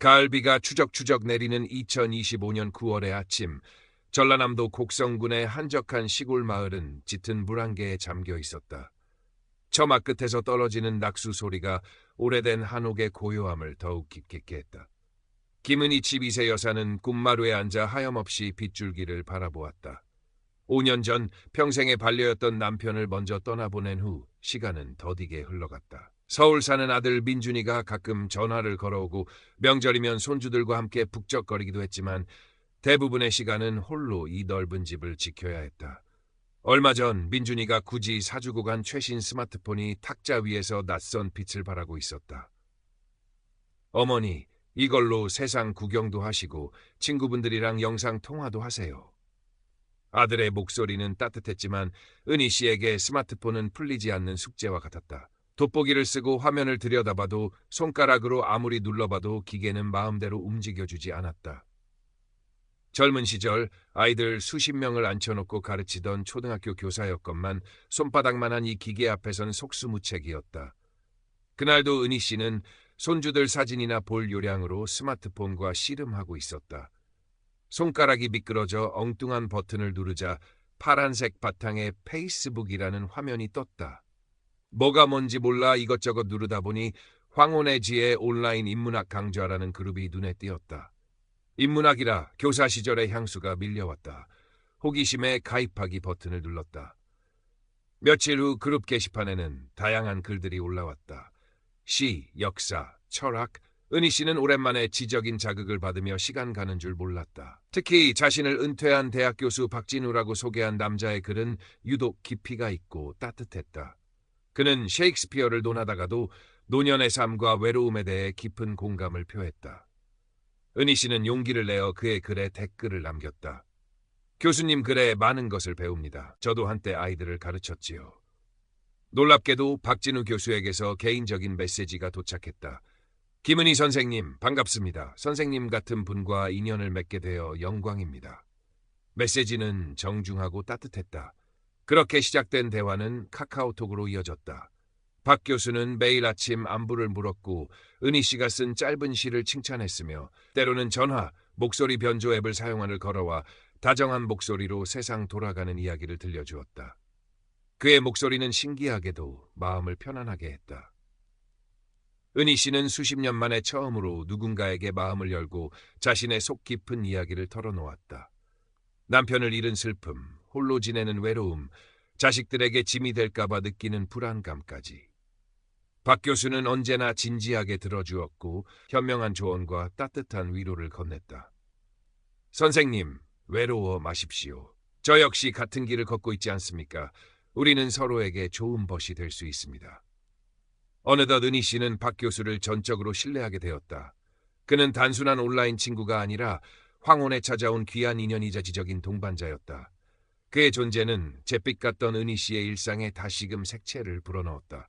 가을비가 추적추적 내리는 2025년 9월의 아침, 전라남도 곡성군의 한적한 시골 마을은 짙은 물안개에 잠겨 있었다. 처마 끝에서 떨어지는 낙수 소리가 오래된 한옥의 고요함을 더욱 깊게 했다. 김은희 집이세 여사는 꿈마루에 앉아 하염없이 빗줄기를 바라보았다. 5년 전 평생의 반려였던 남편을 먼저 떠나보낸 후 시간은 더디게 흘러갔다. 서울 사는 아들 민준이가 가끔 전화를 걸어오고 명절이면 손주들과 함께 북적거리기도 했지만 대부분의 시간은 홀로 이 넓은 집을 지켜야 했다. 얼마 전 민준이가 굳이 사주고 간 최신 스마트폰이 탁자 위에서 낯선 빛을 발하고 있었다. 어머니, 이걸로 세상 구경도 하시고 친구분들이랑 영상 통화도 하세요. 아들의 목소리는 따뜻했지만 은희 씨에게 스마트폰은 풀리지 않는 숙제와 같았다. 돋보기를 쓰고 화면을 들여다봐도 손가락으로 아무리 눌러봐도 기계는 마음대로 움직여주지 않았다. 젊은 시절 아이들 수십 명을 앉혀놓고 가르치던 초등학교 교사였건만 손바닥만한 이 기계 앞에선 속수무책이었다. 그날도 은희 씨는 손주들 사진이나 볼 요량으로 스마트폰과 씨름하고 있었다. 손가락이 미끄러져 엉뚱한 버튼을 누르자 파란색 바탕에 페이스북이라는 화면이 떴다. 뭐가 뭔지 몰라 이것저것 누르다 보니 황혼의 지혜 온라인 인문학 강좌라는 그룹이 눈에 띄었다. 인문학이라 교사 시절의 향수가 밀려왔다. 호기심에 가입하기 버튼을 눌렀다. 며칠 후 그룹 게시판에는 다양한 글들이 올라왔다. 시, 역사, 철학, 은희 씨는 오랜만에 지적인 자극을 받으며 시간 가는 줄 몰랐다. 특히 자신을 은퇴한 대학 교수 박진우라고 소개한 남자의 글은 유독 깊이가 있고 따뜻했다. 그는 셰익스피어를 논하다가도 노년의 삶과 외로움에 대해 깊은 공감을 표했다. 은희 씨는 용기를 내어 그의 글에 댓글을 남겼다. 교수님 글에 많은 것을 배웁니다. 저도 한때 아이들을 가르쳤지요. 놀랍게도 박진우 교수에게서 개인적인 메시지가 도착했다. 김은희 선생님, 반갑습니다. 선생님 같은 분과 인연을 맺게 되어 영광입니다. 메시지는 정중하고 따뜻했다. 그렇게 시작된 대화는 카카오톡으로 이어졌다. 박 교수는 매일 아침 안부를 물었고 은희 씨가 쓴 짧은 시를 칭찬했으며 때로는 전화, 목소리 변조 앱을 사용하는 걸어와 다정한 목소리로 세상 돌아가는 이야기를 들려주었다. 그의 목소리는 신기하게도 마음을 편안하게 했다. 은희 씨는 수십 년 만에 처음으로 누군가에게 마음을 열고 자신의 속 깊은 이야기를 털어놓았다. 남편을 잃은 슬픔, 홀로 지내는 외로움, 자식들에게 짐이 될까봐 느끼는 불안감까지. 박 교수는 언제나 진지하게 들어주었고 현명한 조언과 따뜻한 위로를 건넸다. 선생님, 외로워 마십시오. 저 역시 같은 길을 걷고 있지 않습니까? 우리는 서로에게 좋은 벗이 될 수 있습니다. 어느덧 은희 씨는 박 교수를 전적으로 신뢰하게 되었다. 그는 단순한 온라인 친구가 아니라 황혼에 찾아온 귀한 인연이자 지적인 동반자였다. 그의 존재는 잿빛 같던 은희 씨의 일상에 다시금 색채를 불어넣었다.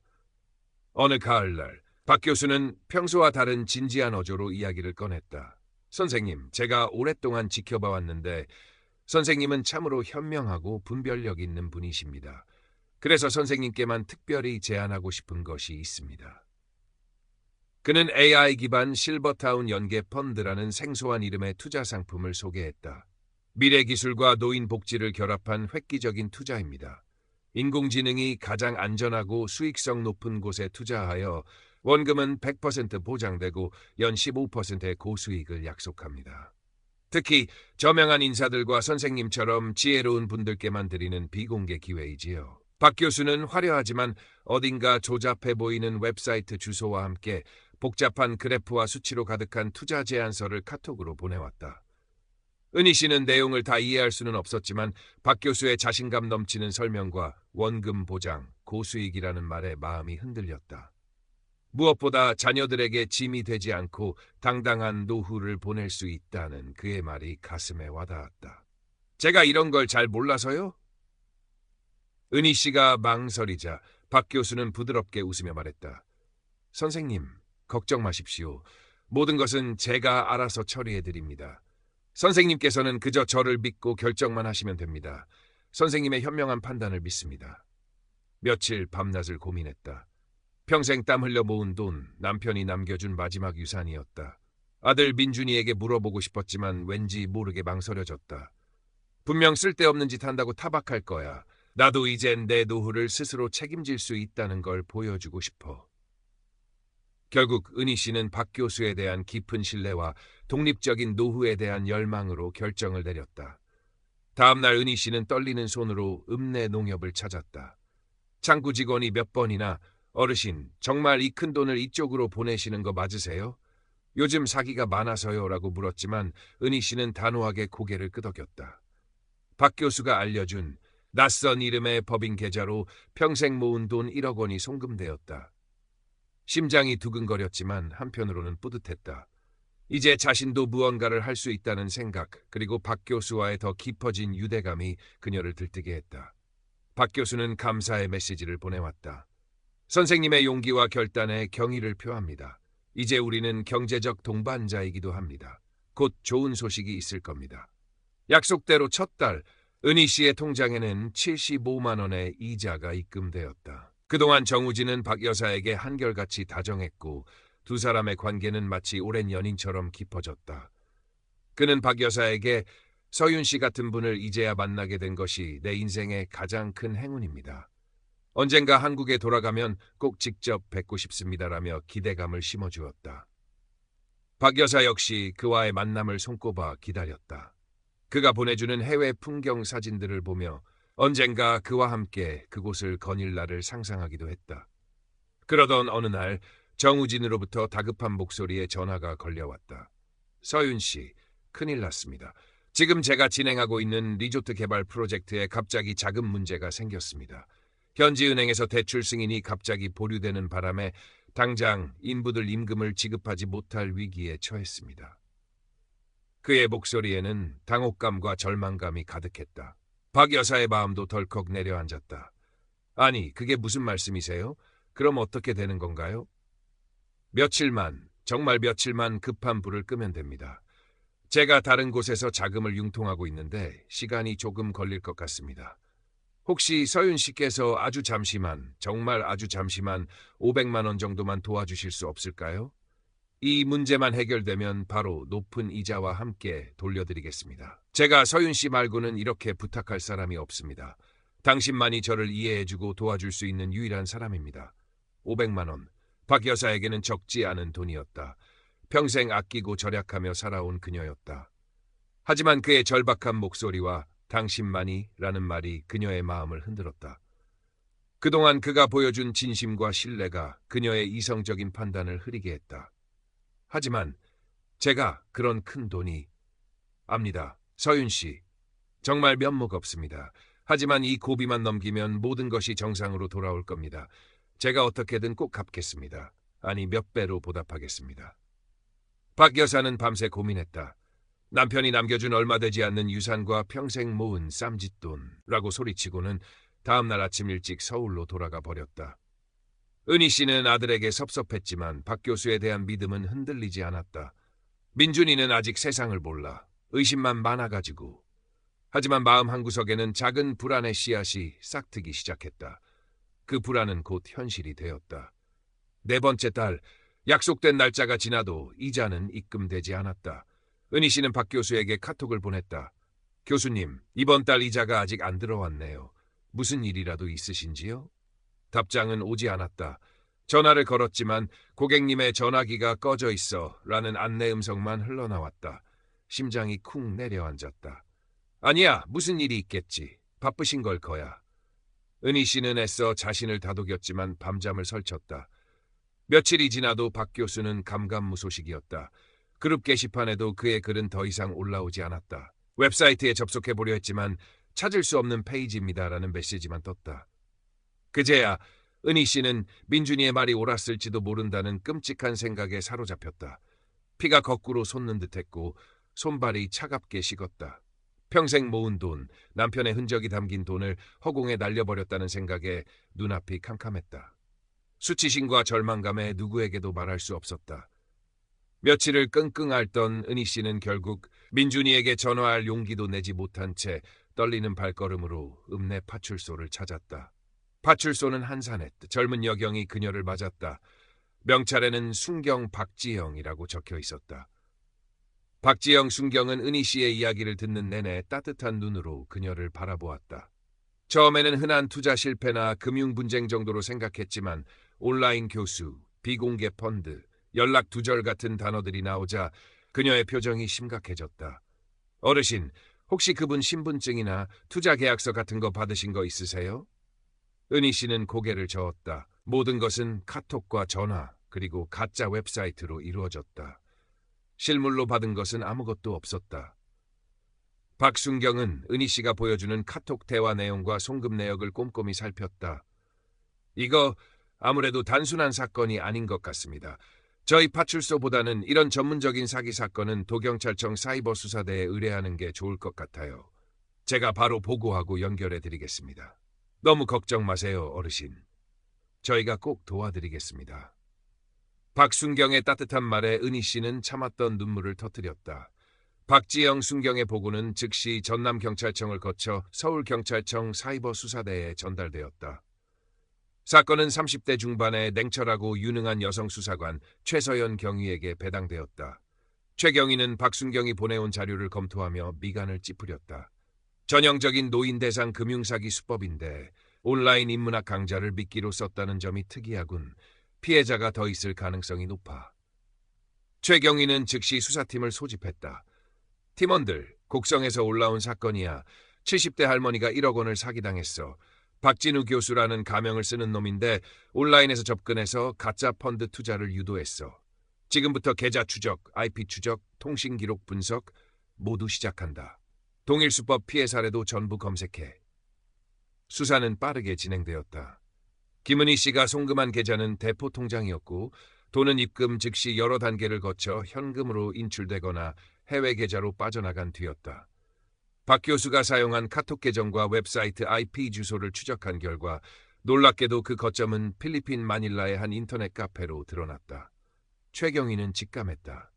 어느 가을날, 박 교수는 평소와 다른 진지한 어조로 이야기를 꺼냈다. 선생님, 제가 오랫동안 지켜봐왔는데 선생님은 참으로 현명하고 분별력 있는 분이십니다. 그래서 선생님께만 특별히 제안하고 싶은 것이 있습니다. 그는 AI 기반 실버타운 연계 펀드라는 생소한 이름의 투자 상품을 소개했다. 미래 기술과 노인 복지를 결합한 획기적인 투자입니다. 인공지능이 가장 안전하고 수익성 높은 곳에 투자하여 원금은 100% 보장되고 연 15%의 고수익을 약속합니다. 특히 저명한 인사들과 선생님처럼 지혜로운 분들께만 드리는 비공개 기회이지요. 박 교수는 화려하지만 어딘가 조잡해 보이는 웹사이트 주소와 함께 복잡한 그래프와 수치로 가득한 투자 제안서를 카톡으로 보내왔다. 은희 씨는 내용을 다 이해할 수는 없었지만 박 교수의 자신감 넘치는 설명과 원금 보장, 고수익이라는 말에 마음이 흔들렸다. 무엇보다 자녀들에게 짐이 되지 않고 당당한 노후를 보낼 수 있다는 그의 말이 가슴에 와닿았다. 제가 이런 걸 잘 몰라서요? 은희 씨가 망설이자 박 교수는 부드럽게 웃으며 말했다. 선생님, 걱정 마십시오. 모든 것은 제가 알아서 처리해드립니다. 선생님께서는 그저 저를 믿고 결정만 하시면 됩니다. 선생님의 현명한 판단을 믿습니다. 며칠 밤낮을 고민했다. 평생 땀 흘려 모은 돈, 남편이 남겨준 마지막 유산이었다. 아들 민준이에게 물어보고 싶었지만 왠지 모르게 망설여졌다. 분명 쓸데없는 짓 한다고 타박할 거야. 나도 이젠 내 노후를 스스로 책임질 수 있다는 걸 보여주고 싶어. 결국 은희 씨는 박 교수에 대한 깊은 신뢰와 독립적인 노후에 대한 열망으로 결정을 내렸다. 다음 날 은희 씨는 떨리는 손으로 읍내 농협을 찾았다. 창구 직원이 몇 번이나 어르신, 정말 이 큰 돈을 이쪽으로 보내시는 거 맞으세요? 요즘 사기가 많아서요 라고 물었지만 은희 씨는 단호하게 고개를 끄덕였다. 박 교수가 알려준 낯선 이름의 법인 계좌로 평생 모은 돈 1억 원이 송금되었다. 심장이 두근거렸지만 한편으로는 뿌듯했다. 이제 자신도 무언가를 할 수 있다는 생각, 그리고 박 교수와의 더 깊어진 유대감이 그녀를 들뜨게 했다. 박 교수는 감사의 메시지를 보내왔다. 선생님의 용기와 결단에 경의를 표합니다. 이제 우리는 경제적 동반자이기도 합니다. 곧 좋은 소식이 있을 겁니다. 약속대로 첫 달, 은희 씨의 통장에는 75만 원의 이자가 입금되었다. 그동안 정우진은 박 여사에게 한결같이 다정했고 두 사람의 관계는 마치 오랜 연인처럼 깊어졌다. 그는 박 여사에게 서윤 씨 같은 분을 이제야 만나게 된 것이 내 인생의 가장 큰 행운입니다. 언젠가 한국에 돌아가면 꼭 직접 뵙고 싶습니다라며 기대감을 심어주었다. 박 여사 역시 그와의 만남을 손꼽아 기다렸다. 그가 보내주는 해외 풍경 사진들을 보며 언젠가 그와 함께 그곳을 거닐 날을 상상하기도 했다. 그러던 어느 날 정우진으로부터 다급한 목소리에 전화가 걸려왔다. 서윤 씨, 큰일 났습니다. 지금 제가 진행하고 있는 리조트 개발 프로젝트에 갑자기 자금 문제가 생겼습니다. 현지은행에서 대출 승인이 갑자기 보류되는 바람에 당장 인부들 임금을 지급하지 못할 위기에 처했습니다. 그의 목소리에는 당혹감과 절망감이 가득했다. 박 여사의 마음도 덜컥 내려앉았다. 아니, 그게 무슨 말씀이세요? 그럼 어떻게 되는 건가요? 정말 며칠만 급한 불을 끄면 됩니다. 제가 다른 곳에서 자금을 융통하고 있는데 시간이 조금 걸릴 것 같습니다. 혹시 서윤 씨께서 정말 아주 잠시만 500만 원 정도만 도와주실 수 없을까요? 이 문제만 해결되면 바로 높은 이자와 함께 돌려드리겠습니다. 제가 서윤 씨 말고는 이렇게 부탁할 사람이 없습니다. 당신만이 저를 이해해주고 도와줄 수 있는 유일한 사람입니다. 500만 원. 박 여사에게는 적지 않은 돈이었다. 평생 아끼고 절약하며 살아온 그녀였다. 하지만 그의 절박한 목소리와 당신만이 라는 말이 그녀의 마음을 흔들었다. 그동안 그가 보여준 진심과 신뢰가 그녀의 이성적인 판단을 흐리게 했다. 하지만 제가 그런 큰 돈이 압니다. 서윤 씨, 정말 면목 없습니다. 하지만 이 고비만 넘기면 모든 것이 정상으로 돌아올 겁니다. 제가 어떻게든 꼭 갚겠습니다. 아니, 몇 배로 보답하겠습니다. 박 여사는 밤새 고민했다. 남편이 남겨준 얼마 되지 않는 유산과 평생 모은 쌈짓돈라고 소리치고는 다음날 아침 일찍 서울로 돌아가 버렸다. 은희 씨는 아들에게 섭섭했지만 박 교수에 대한 믿음은 흔들리지 않았다. 민준이는 아직 세상을 몰라. 의심만 많아가지고. 하지만 마음 한구석에는 작은 불안의 씨앗이 싹트기 시작했다. 그 불안은 곧 현실이 되었다. 네 번째 달, 약속된 날짜가 지나도 이자는 입금되지 않았다. 은희 씨는 박 교수에게 카톡을 보냈다. 교수님, 이번 달 이자가 아직 안 들어왔네요. 무슨 일이라도 있으신지요? 답장은 오지 않았다. 전화를 걸었지만 고객님의 전화기가 꺼져 있어 라는 안내 음성만 흘러나왔다. 심장이 쿵 내려앉았다. 아니야, 무슨 일이 있겠지. 바쁘신 걸 거야. 은희 씨는 애써 자신을 다독였지만 밤잠을 설쳤다. 며칠이 지나도 박 교수는 감감무소식이었다. 그룹 게시판에도 그의 글은 더 이상 올라오지 않았다. 웹사이트에 접속해보려 했지만 찾을 수 없는 페이지입니다라는 메시지만 떴다. 그제야 은희 씨는 민준이의 말이 옳았을지도 모른다는 끔찍한 생각에 사로잡혔다. 피가 거꾸로 솟는 듯했고 손발이 차갑게 식었다. 평생 모은 돈, 남편의 흔적이 담긴 돈을 허공에 날려버렸다는 생각에 눈앞이 캄캄했다. 수치심과 절망감에 누구에게도 말할 수 없었다. 며칠을 끙끙 앓던 은희 씨는 결국 민준이에게 전화할 용기도 내지 못한 채 떨리는 발걸음으로 읍내 파출소를 찾았다. 파출소는 한산했. 젊은 여경이 그녀를 맞았다. 명찰에는 순경 박지영이라고 적혀 있었다. 박지영, 순경은 은희 씨의 이야기를 듣는 내내 따뜻한 눈으로 그녀를 바라보았다. 처음에는 흔한 투자 실패나 금융 분쟁 정도로 생각했지만 온라인 교수, 비공개 펀드, 연락 두절 같은 단어들이 나오자 그녀의 표정이 심각해졌다. 어르신, 혹시 그분 신분증이나 투자 계약서 같은 거 받으신 거 있으세요? 은희 씨는 고개를 저었다. 모든 것은 카톡과 전화, 그리고 가짜 웹사이트로 이루어졌다. 실물로 받은 것은 아무것도 없었다. 박순경은 은희 씨가 보여주는 카톡 대화 내용과 송금 내역을 꼼꼼히 살폈다. 이거 아무래도 단순한 사건이 아닌 것 같습니다. 저희 파출소보다는 이런 전문적인 사기 사건은 도경찰청 사이버수사대에 의뢰하는 게 좋을 것 같아요. 제가 바로 보고하고 연결해 드리겠습니다. 너무 걱정 마세요, 어르신. 저희가 꼭 도와드리겠습니다. 박순경의 따뜻한 말에 은희 씨는 참았던 눈물을 터뜨렸다. 박지영, 순경의 보고는 즉시 전남경찰청을 거쳐 서울경찰청 사이버수사대에 전달되었다. 사건은 30대 중반의 냉철하고 유능한 여성 수사관 최서연 경위에게 배당되었다. 최 경위는 박순경이 보내온 자료를 검토하며 미간을 찌푸렸다. 전형적인 노인 대상 금융사기 수법인데 온라인 인문학 강좌를 미끼로 썼다는 점이 특이하군. 피해자가 더 있을 가능성이 높아. 최 경위는 즉시 수사팀을 소집했다. 팀원들, 곡성에서 올라온 사건이야. 70대 할머니가 1억 원을 사기당했어. 박진우 교수라는 가명을 쓰는 놈인데 온라인에서 접근해서 가짜 펀드 투자를 유도했어. 지금부터 계좌 추적, IP 추적, 통신 기록 분석 모두 시작한다. 동일 수법 피해 사례도 전부 검색해. 수사는 빠르게 진행되었다. 김은희 씨가 송금한 계좌는 대포 통장이었고 돈은 입금 즉시 여러 단계를 거쳐 현금으로 인출되거나 해외 계좌로 빠져나간 뒤였다. 박 교수가 사용한 카톡 계정과 웹사이트 IP 주소를 추적한 결과 놀랍게도 그 거점은 필리핀 마닐라의 한 인터넷 카페로 드러났다. 최 경위는 직감했다.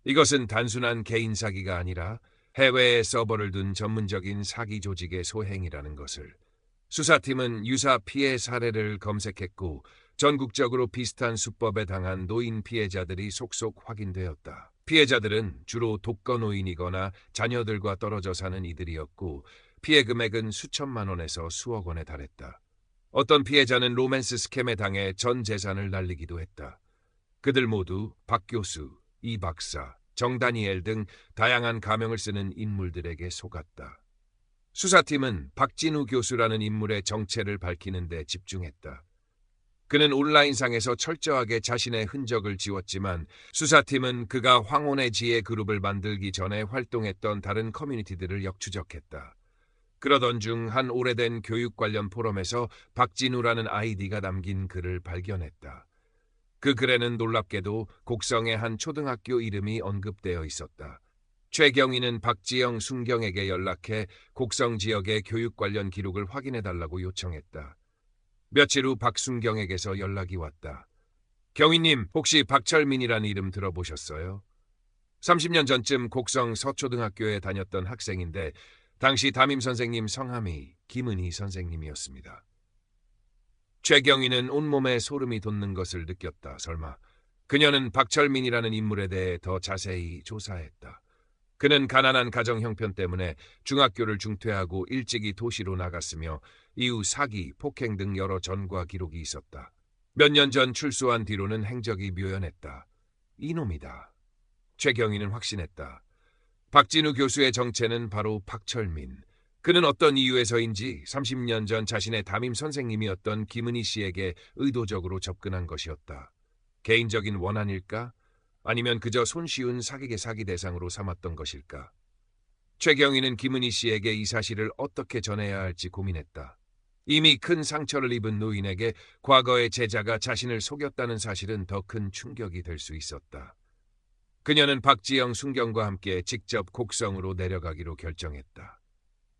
이것은 단순한 개인 사기가 아니라 해외에 서버를 둔 전문적인 사기 조직의 소행이라는 것을. 수사팀은 유사 피해 사례를 검색했고 전국적으로 비슷한 수법에 당한 노인 피해자들이 속속 확인되었다. 피해자들은 주로 독거노인이거나 자녀들과 떨어져 사는 이들이었고 피해 금액은 수천만 원에서 수억 원에 달했다. 어떤 피해자는 로맨스 스캠에 당해 전 재산을 날리기도 했다. 그들 모두 박 교수, 이 박사, 정다니엘 등 다양한 가명을 쓰는 인물들에게 속았다. 수사팀은 박진우 교수라는 인물의 정체를 밝히는 데 집중했다. 그는 온라인상에서 철저하게 자신의 흔적을 지웠지만 수사팀은 그가 황혼의 지혜 그룹을 만들기 전에 활동했던 다른 커뮤니티들을 역추적했다. 그러던 중 한 오래된 교육 관련 포럼에서 박진우라는 아이디가 남긴 글을 발견했다. 그 글에는 놀랍게도 곡성의 한 초등학교 이름이 언급되어 있었다. 최 경위는 박지영, 순경에게 연락해 곡성 지역의 교육 관련 기록을 확인해달라고 요청했다. 며칠 후 박순경에게서 연락이 왔다. 경위님, 혹시 박철민이라는 이름 들어보셨어요? 30년 전쯤 곡성 서초등학교에 다녔던 학생인데 당시 담임 선생님 성함이 김은희 선생님이었습니다. 최 경위는 온몸에 소름이 돋는 것을 느꼈다. 설마 그녀는 박철민이라는 인물에 대해 더 자세히 조사했다. 그는 가난한 가정 형편 때문에 중학교를 중퇴하고 일찍이 도시로 나갔으며 이후 사기, 폭행 등 여러 전과 기록이 있었다. 몇 년 전 출소한 뒤로는 행적이 묘연했다. 이놈이다. 최 경위는 확신했다. 박진우 교수의 정체는 바로 박철민. 그는 어떤 이유에서인지 30년 전 자신의 담임 선생님이었던 김은희 씨에게 의도적으로 접근한 것이었다. 개인적인 원한일까? 아니면 그저 손쉬운 사기의 사기 대상으로 삼았던 것일까? 최 경위는 김은희 씨에게 이 사실을 어떻게 전해야 할지 고민했다. 이미 큰 상처를 입은 노인에게 과거의 제자가 자신을 속였다는 사실은 더 큰 충격이 될 수 있었다. 그녀는 박지영, 순경과 함께 직접 곡성으로 내려가기로 결정했다.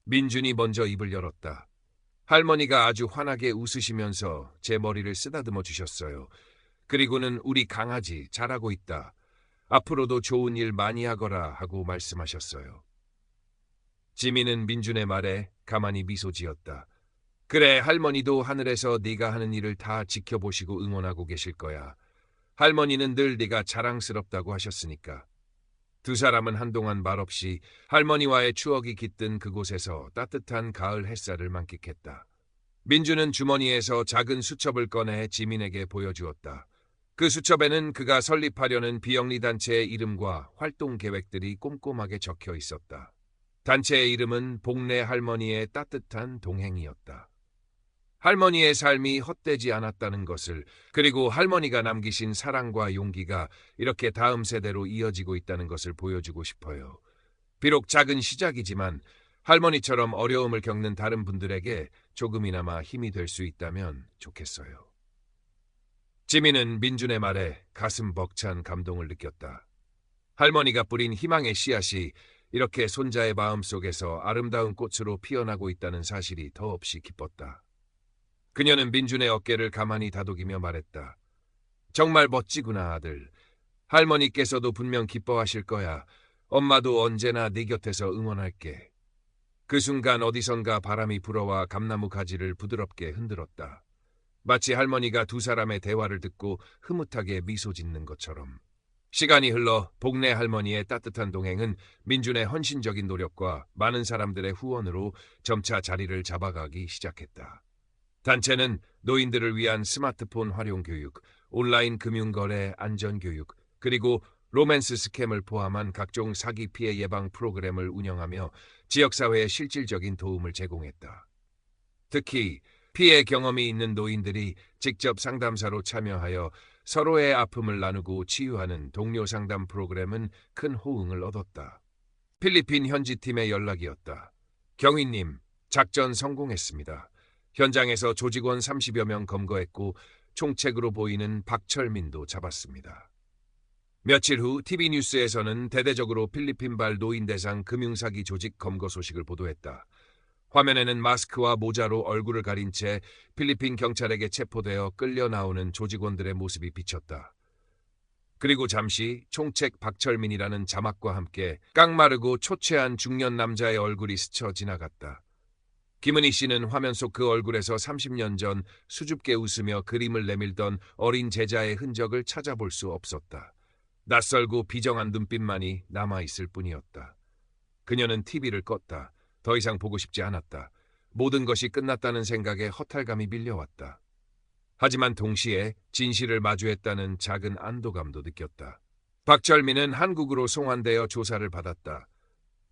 민준이 먼저 입을 열었다. 할머니가 아주 환하게 웃으시면서 제 머리를 쓰다듬어 주셨어요. 그리고는 우리 강아지 잘하고 있다. 앞으로도 좋은 일 많이 하거라 하고 말씀하셨어요. 지민은 민준의 말에 가만히 미소 지었다. 그래, 할머니도 하늘에서 네가 하는 일을 다 지켜보시고 응원하고 계실 거야. 할머니는 늘 네가 자랑스럽다고 하셨으니까. 두 사람은 한동안 말없이 할머니와의 추억이 깃든 그곳에서 따뜻한 가을 햇살을 만끽했다. 민주는 주머니에서 작은 수첩을 꺼내 지민에게 보여주었다. 그 수첩에는 그가 설립하려는 비영리 단체의 이름과 활동 계획들이 꼼꼼하게 적혀 있었다. 단체의 이름은 복내 할머니의 따뜻한 동행이었다. 할머니의 삶이 헛되지 않았다는 것을, 그리고 할머니가 남기신 사랑과 용기가 이렇게 다음 세대로 이어지고 있다는 것을 보여주고 싶어요. 비록 작은 시작이지만 할머니처럼 어려움을 겪는 다른 분들에게 조금이나마 힘이 될 수 있다면 좋겠어요. 지민은 민준의 말에 가슴 벅찬 감동을 느꼈다. 할머니가 뿌린 희망의 씨앗이 이렇게 손자의 마음속에서 아름다운 꽃으로 피어나고 있다는 사실이 더없이 기뻤다. 그녀는 민준의 어깨를 가만히 다독이며 말했다. 정말 멋지구나, 아들. 할머니께서도 분명 기뻐하실 거야. 엄마도 언제나 네 곁에서 응원할게. 그 순간 어디선가 바람이 불어와 감나무 가지를 부드럽게 흔들었다. 마치 할머니가 두 사람의 대화를 듣고 흐뭇하게 미소 짓는 것처럼. 시간이 흘러 복내 할머니의 따뜻한 동행은 민준의 헌신적인 노력과 많은 사람들의 후원으로 점차 자리를 잡아가기 시작했다. 단체는 노인들을 위한 스마트폰 활용 교육, 온라인 금융거래 안전 교육, 그리고 로맨스 스캠을 포함한 각종 사기 피해 예방 프로그램을 운영하며 지역사회에 실질적인 도움을 제공했다. 특히 피해 경험이 있는 노인들이 직접 상담사로 참여하여 서로의 아픔을 나누고 치유하는 동료 상담 프로그램은 큰 호응을 얻었다. 필리핀 현지팀의 연락이었다. 경위님, 작전 성공했습니다. 현장에서 조직원 30여 명 검거했고 총책으로 보이는 박철민도 잡았습니다. 며칠 후 TV뉴스에서는 대대적으로 필리핀발 노인 대상 금융사기 조직 검거 소식을 보도했다. 화면에는 마스크와 모자로 얼굴을 가린 채 필리핀 경찰에게 체포되어 끌려 나오는 조직원들의 모습이 비쳤다. 그리고 잠시 총책 박철민이라는 자막과 함께 깡마르고 초췌한 중년 남자의 얼굴이 스쳐 지나갔다. 김은희 씨는 화면 속 그 얼굴에서 30년 전 수줍게 웃으며 그림을 내밀던 어린 제자의 흔적을 찾아볼 수 없었다. 낯설고 비정한 눈빛만이 남아있을 뿐이었다. 그녀는 TV를 껐다. 더 이상 보고 싶지 않았다. 모든 것이 끝났다는 생각에 허탈감이 밀려왔다. 하지만 동시에 진실을 마주했다는 작은 안도감도 느꼈다. 박철민은 한국으로 송환되어 조사를 받았다.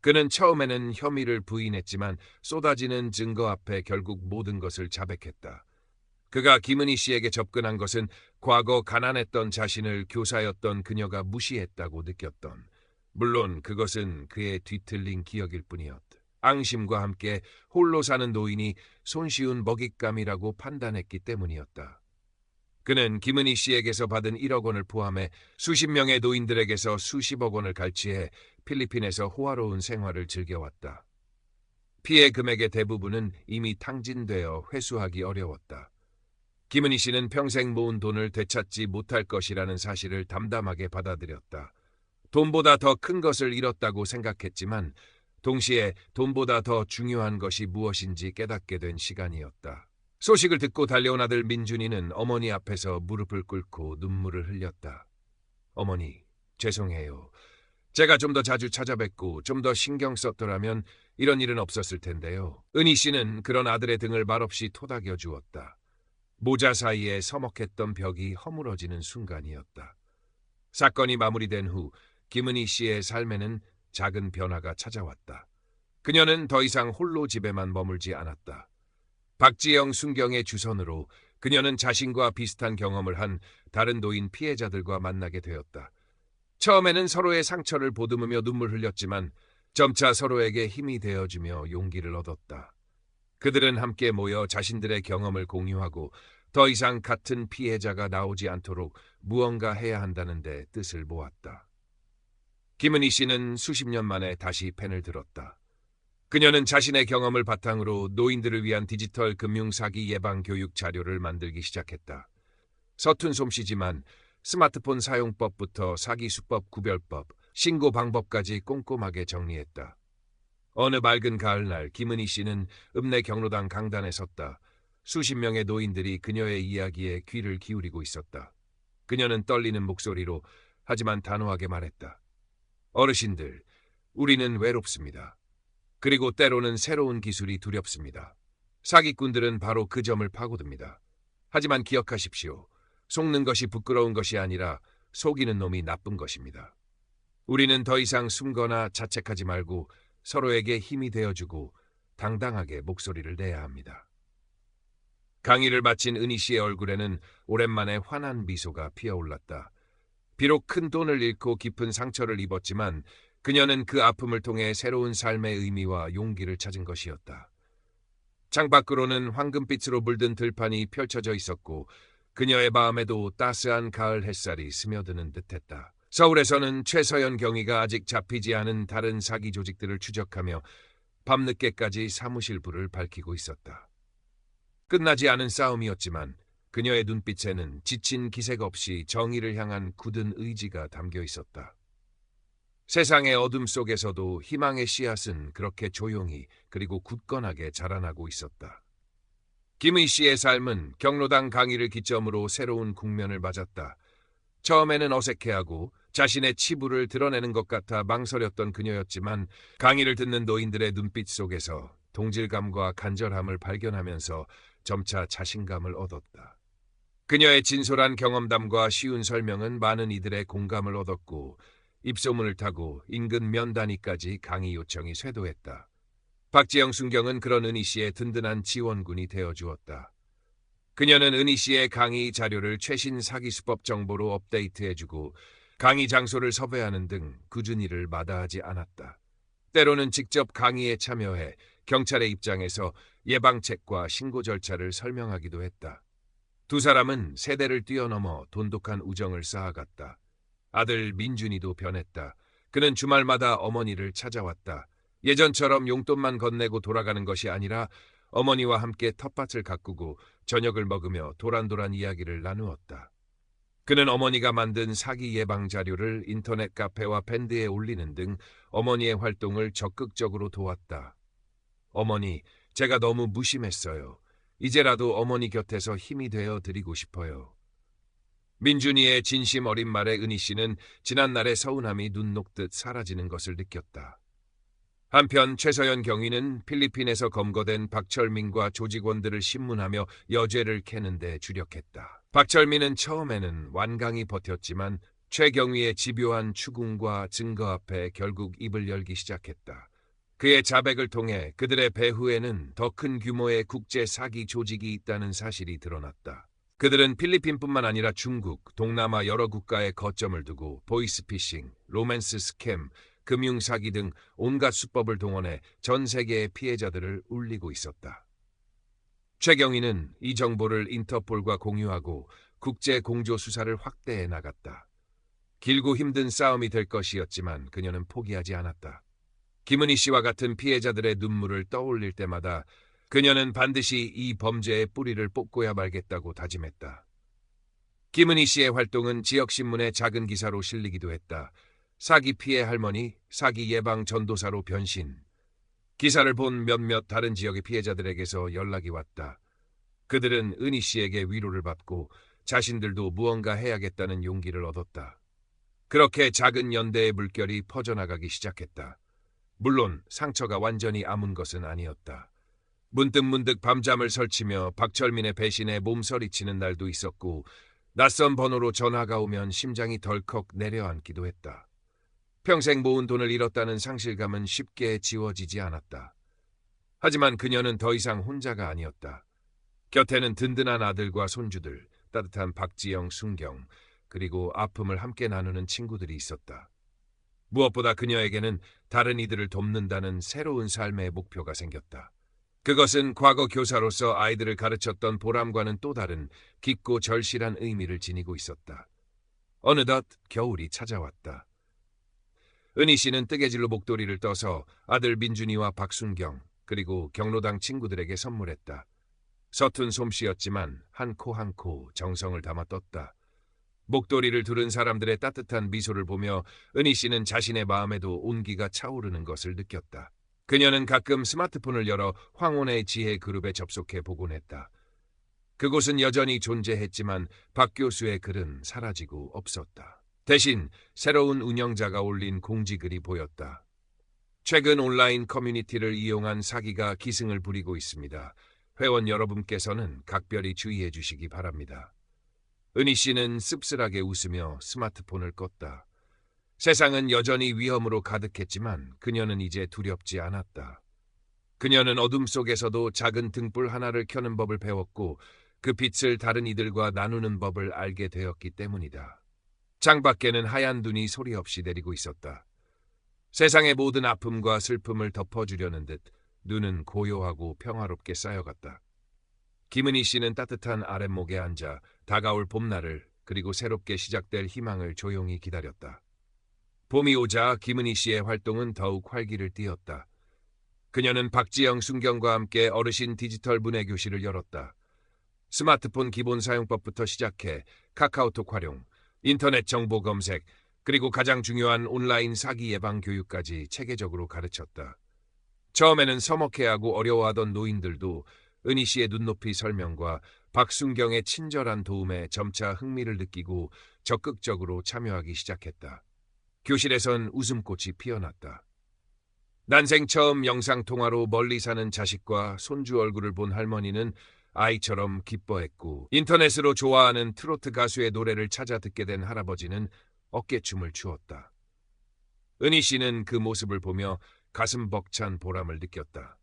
그는 처음에는 혐의를 부인했지만 쏟아지는 증거 앞에 결국 모든 것을 자백했다. 그가 김은희 씨에게 접근한 것은 과거 가난했던 자신을 교사였던 그녀가 무시했다고 느꼈던, 물론 그것은 그의 뒤틀린 기억일 뿐이었다. 앙심과 함께 홀로 사는 노인이 손쉬운 먹잇감이라고 판단했기 때문이었다. 그는 김은희 씨에게서 받은 1억 원을 포함해 수십 명의 노인들에게서 수십억 원을 갈취해 필리핀에서 호화로운 생활을 즐겨왔다. 피해 금액의 대부분은 이미 탕진되어 회수하기 어려웠다. 김은희 씨는 평생 모은 돈을 되찾지 못할 것이라는 사실을 담담하게 받아들였다. 돈보다 더 큰 것을 잃었다고 생각했지만 동시에 돈보다 더 중요한 것이 무엇인지 깨닫게 된 시간이었다. 소식을 듣고 달려온 아들 민준이는 어머니 앞에서 무릎을 꿇고 눈물을 흘렸다. 어머니, 죄송해요. 제가 좀 더 자주 찾아뵙고 좀 더 신경 썼더라면 이런 일은 없었을 텐데요. 은희 씨는 그런 아들의 등을 말없이 토닥여 주었다. 모자 사이에 서먹했던 벽이 허물어지는 순간이었다. 사건이 마무리된 후 김은희 씨의 삶에는 작은 변화가 찾아왔다. 그녀는 더 이상 홀로 집에만 머물지 않았다. 박지영 순경의 주선으로 그녀는 자신과 비슷한 경험을 한 다른 노인 피해자들과 만나게 되었다. 처음에는 서로의 상처를 보듬으며 눈물 흘렸지만 점차 서로에게 힘이 되어주며 용기를 얻었다. 그들은 함께 모여 자신들의 경험을 공유하고 더 이상 같은 피해자가 나오지 않도록 무언가 해야 한다는 데 뜻을 모았다. 김은희 씨는 수십 년 만에 다시 펜을 들었다. 그녀는 자신의 경험을 바탕으로 노인들을 위한 디지털 금융사기 예방 교육 자료를 만들기 시작했다. 서툰 솜씨지만 스마트폰 사용법부터 사기 수법 구별법, 신고 방법까지 꼼꼼하게 정리했다. 어느 맑은 가을날 김은희 씨는 읍내 경로당 강단에 섰다. 수십 명의 노인들이 그녀의 이야기에 귀를 기울이고 있었다. 그녀는 떨리는 목소리로 하지만 단호하게 말했다. 어르신들, 우리는 외롭습니다. 그리고 때로는 새로운 기술이 두렵습니다. 사기꾼들은 바로 그 점을 파고듭니다. 하지만 기억하십시오. 속는 것이 부끄러운 것이 아니라 속이는 놈이 나쁜 것입니다. 우리는 더 이상 숨거나 자책하지 말고 서로에게 힘이 되어주고 당당하게 목소리를 내야 합니다. 강의를 마친 은희 씨의 얼굴에는 오랜만에 환한 미소가 피어올랐다. 비록 큰 돈을 잃고 깊은 상처를 입었지만 그녀는 그 아픔을 통해 새로운 삶의 의미와 용기를 찾은 것이었다. 창밖으로는 황금빛으로 물든 들판이 펼쳐져 있었고 그녀의 마음에도 따스한 가을 햇살이 스며드는 듯했다. 서울에서는 최서연 경위가 아직 잡히지 않은 다른 사기 조직들을 추적하며 밤늦게까지 사무실 불을 밝히고 있었다. 끝나지 않은 싸움이었지만 그녀의 눈빛에는 지친 기색 없이 정의를 향한 굳은 의지가 담겨 있었다. 세상의 어둠 속에서도 희망의 씨앗은 그렇게 조용히 그리고 굳건하게 자라나고 있었다. 김의 씨의 삶은 경로당 강의를 기점으로 새로운 국면을 맞았다. 처음에는 어색해하고 자신의 치부를 드러내는 것 같아 망설였던 그녀였지만 강의를 듣는 노인들의 눈빛 속에서 동질감과 간절함을 발견하면서 점차 자신감을 얻었다. 그녀의 진솔한 경험담과 쉬운 설명은 많은 이들의 공감을 얻었고 입소문을 타고 인근 면단위까지 강의 요청이 쇄도했다. 박지영 순경은 그런 은희 씨의 든든한 지원군이 되어주었다. 그녀는 은희 씨의 강의 자료를 최신 사기수법 정보로 업데이트해주고 강의 장소를 섭외하는 등 꾸준히 일을 마다하지 않았다. 때로는 직접 강의에 참여해 경찰의 입장에서 예방책과 신고 절차를 설명하기도 했다. 두 사람은 세대를 뛰어넘어 돈독한 우정을 쌓아갔다. 아들 민준이도 변했다. 그는 주말마다 어머니를 찾아왔다. 예전처럼 용돈만 건네고 돌아가는 것이 아니라 어머니와 함께 텃밭을 가꾸고 저녁을 먹으며 도란도란 이야기를 나누었다. 그는 어머니가 만든 사기 예방 자료를 인터넷 카페와 밴드에 올리는 등 어머니의 활동을 적극적으로 도왔다. 어머니, 제가 너무 무심했어요. 이제라도 어머니 곁에서 힘이 되어 드리고 싶어요. 민준이의 진심 어린 말에 은희 씨는 지난날의 서운함이 눈 녹듯 사라지는 것을 느꼈다. 한편 최서연 경위는 필리핀에서 검거된 박철민과 조직원들을 신문하며 여죄를 캐는 데 주력했다. 박철민은 처음에는 완강히 버텼지만 최경위의 집요한 추궁과 증거 앞에 결국 입을 열기 시작했다. 그의 자백을 통해 그들의 배후에는 더 큰 규모의 국제 사기 조직이 있다는 사실이 드러났다. 그들은 필리핀뿐만 아니라 중국, 동남아 여러 국가에 거점을 두고 보이스피싱, 로맨스 스캠, 금융사기 등 온갖 수법을 동원해 전 세계의 피해자들을 울리고 있었다. 최경희는 이 정보를 인터폴과 공유하고 국제 공조 수사를 확대해 나갔다. 길고 힘든 싸움이 될 것이었지만 그녀는 포기하지 않았다. 김은희 씨와 같은 피해자들의 눈물을 떠올릴 때마다 그녀는 반드시 이 범죄의 뿌리를 뽑고야 말겠다고 다짐했다. 김은희 씨의 활동은 지역신문의 작은 기사로 실리기도 했다. 사기 피해 할머니, 사기 예방 전도사로 변신. 기사를 본 몇몇 다른 지역의 피해자들에게서 연락이 왔다. 그들은 은희 씨에게 위로를 받고 자신들도 무언가 해야겠다는 용기를 얻었다. 그렇게 작은 연대의 물결이 퍼져나가기 시작했다. 물론 상처가 완전히 아문 것은 아니었다. 문득문득 밤잠을 설치며 박철민의 배신에 몸서리치는 날도 있었고 낯선 번호로 전화가 오면 심장이 덜컥 내려앉기도 했다. 평생 모은 돈을 잃었다는 상실감은 쉽게 지워지지 않았다. 하지만 그녀는 더 이상 혼자가 아니었다. 곁에는 든든한 아들과 손주들, 따뜻한 박지영, 순경, 그리고 아픔을 함께 나누는 친구들이 있었다. 무엇보다 그녀에게는 다른 이들을 돕는다는 새로운 삶의 목표가 생겼다. 그것은 과거 교사로서 아이들을 가르쳤던 보람과는 또 다른 깊고 절실한 의미를 지니고 있었다. 어느덧 겨울이 찾아왔다. 은희 씨는 뜨개질로 목도리를 떠서 아들 민준이와 박순경 그리고 경로당 친구들에게 선물했다. 서툰 솜씨였지만 한 코 한 코 정성을 담아 떴다. 목도리를 두른 사람들의 따뜻한 미소를 보며 은희 씨는 자신의 마음에도 온기가 차오르는 것을 느꼈다. 그녀는 가끔 스마트폰을 열어 황혼의 지혜 그룹에 접속해 보곤 했다. 그곳은 여전히 존재했지만 박 교수의 글은 사라지고 없었다. 대신 새로운 운영자가 올린 공지글이 보였다. 최근 온라인 커뮤니티를 이용한 사기가 기승을 부리고 있습니다. 회원 여러분께서는 각별히 주의해 주시기 바랍니다. 은희 씨는 씁쓸하게 웃으며 스마트폰을 껐다. 세상은 여전히 위험으로 가득했지만 그녀는 이제 두렵지 않았다. 그녀는 어둠 속에서도 작은 등불 하나를 켜는 법을 배웠고 그 빛을 다른 이들과 나누는 법을 알게 되었기 때문이다. 창밖에는 하얀 눈이 소리 없이 내리고 있었다. 세상의 모든 아픔과 슬픔을 덮어주려는 듯 눈은 고요하고 평화롭게 쌓여갔다. 김은희 씨는 따뜻한 아랫목에 앉아 다가올 봄날을 그리고 새롭게 시작될 희망을 조용히 기다렸다. 봄이 오자 김은희 씨의 활동은 더욱 활기를 띠었다. 그녀는 박지영 순경과 함께 어르신 디지털 문해교실을 열었다. 스마트폰 기본 사용법부터 시작해 카카오톡 활용, 인터넷 정보 검색, 그리고 가장 중요한 온라인 사기 예방 교육까지 체계적으로 가르쳤다. 처음에는 서먹해하고 어려워하던 노인들도 은희 씨의 눈높이 설명과 박순경의 친절한 도움에 점차 흥미를 느끼고 적극적으로 참여하기 시작했다. 교실에선 웃음꽃이 피어났다. 난생 처음 영상통화로 멀리 사는 자식과 손주 얼굴을 본 할머니는 아이처럼 기뻐했고, 인터넷으로 좋아하는 트로트 가수의 노래를 찾아 듣게 된 할아버지는 어깨춤을 추었다. 은희 씨는 그 모습을 보며 가슴 벅찬 보람을 느꼈다.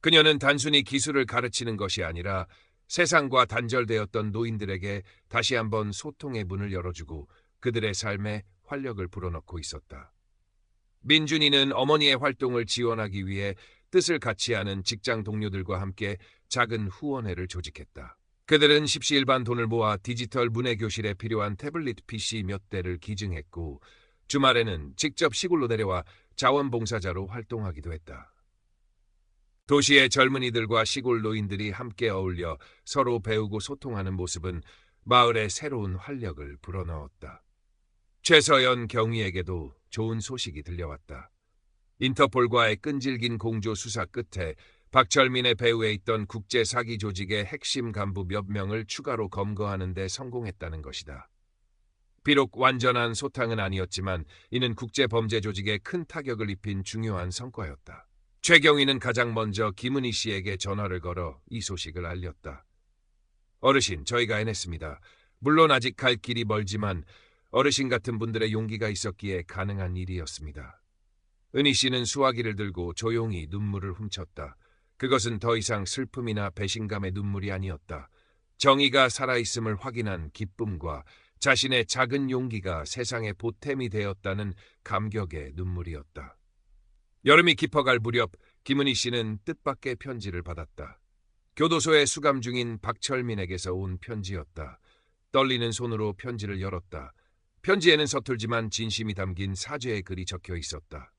그녀는 단순히 기술을 가르치는 것이 아니라 세상과 단절되었던 노인들에게 다시 한번 소통의 문을 열어주고 그들의 삶에 활력을 불어넣고 있었다. 민준이는 어머니의 활동을 지원하기 위해 뜻을 같이 하는 직장 동료들과 함께 작은 후원회를 조직했다. 그들은 십시일반 돈을 모아 디지털 문해교실에 필요한 태블릿 PC 몇 대를 기증했고, 주말에는 직접 시골로 내려와 자원봉사자로 활동하기도 했다. 도시의 젊은이들과 시골 노인들이 함께 어울려 서로 배우고 소통하는 모습은 마을에 새로운 활력을 불어넣었다. 최서연 경위에게도 좋은 소식이 들려왔다. 인터폴과의 끈질긴 공조 수사 끝에 박철민의 배후에 있던 국제 사기 조직의 핵심 간부 몇 명을 추가로 검거하는 데 성공했다는 것이다. 비록 완전한 소탕은 아니었지만 이는 국제 범죄 조직에 큰 타격을 입힌 중요한 성과였다. 최경위는 가장 먼저 김은희 씨에게 전화를 걸어 이 소식을 알렸다. 어르신, 저희가 해냈습니다. 물론 아직 갈 길이 멀지만 어르신 같은 분들의 용기가 있었기에 가능한 일이었습니다. 은희 씨는 수화기를 들고 조용히 눈물을 훔쳤다. 그것은 더 이상 슬픔이나 배신감의 눈물이 아니었다. 정의가 살아있음을 확인한 기쁨과 자신의 작은 용기가 세상의 보탬이 되었다는 감격의 눈물이었다. 여름이 깊어갈 무렵 김은희 씨는 뜻밖의 편지를 받았다. 교도소에 수감 중인 박철민에게서 온 편지였다. 떨리는 손으로 편지를 열었다. 편지에는 서툴지만 진심이 담긴 사죄의 글이 적혀 있었다.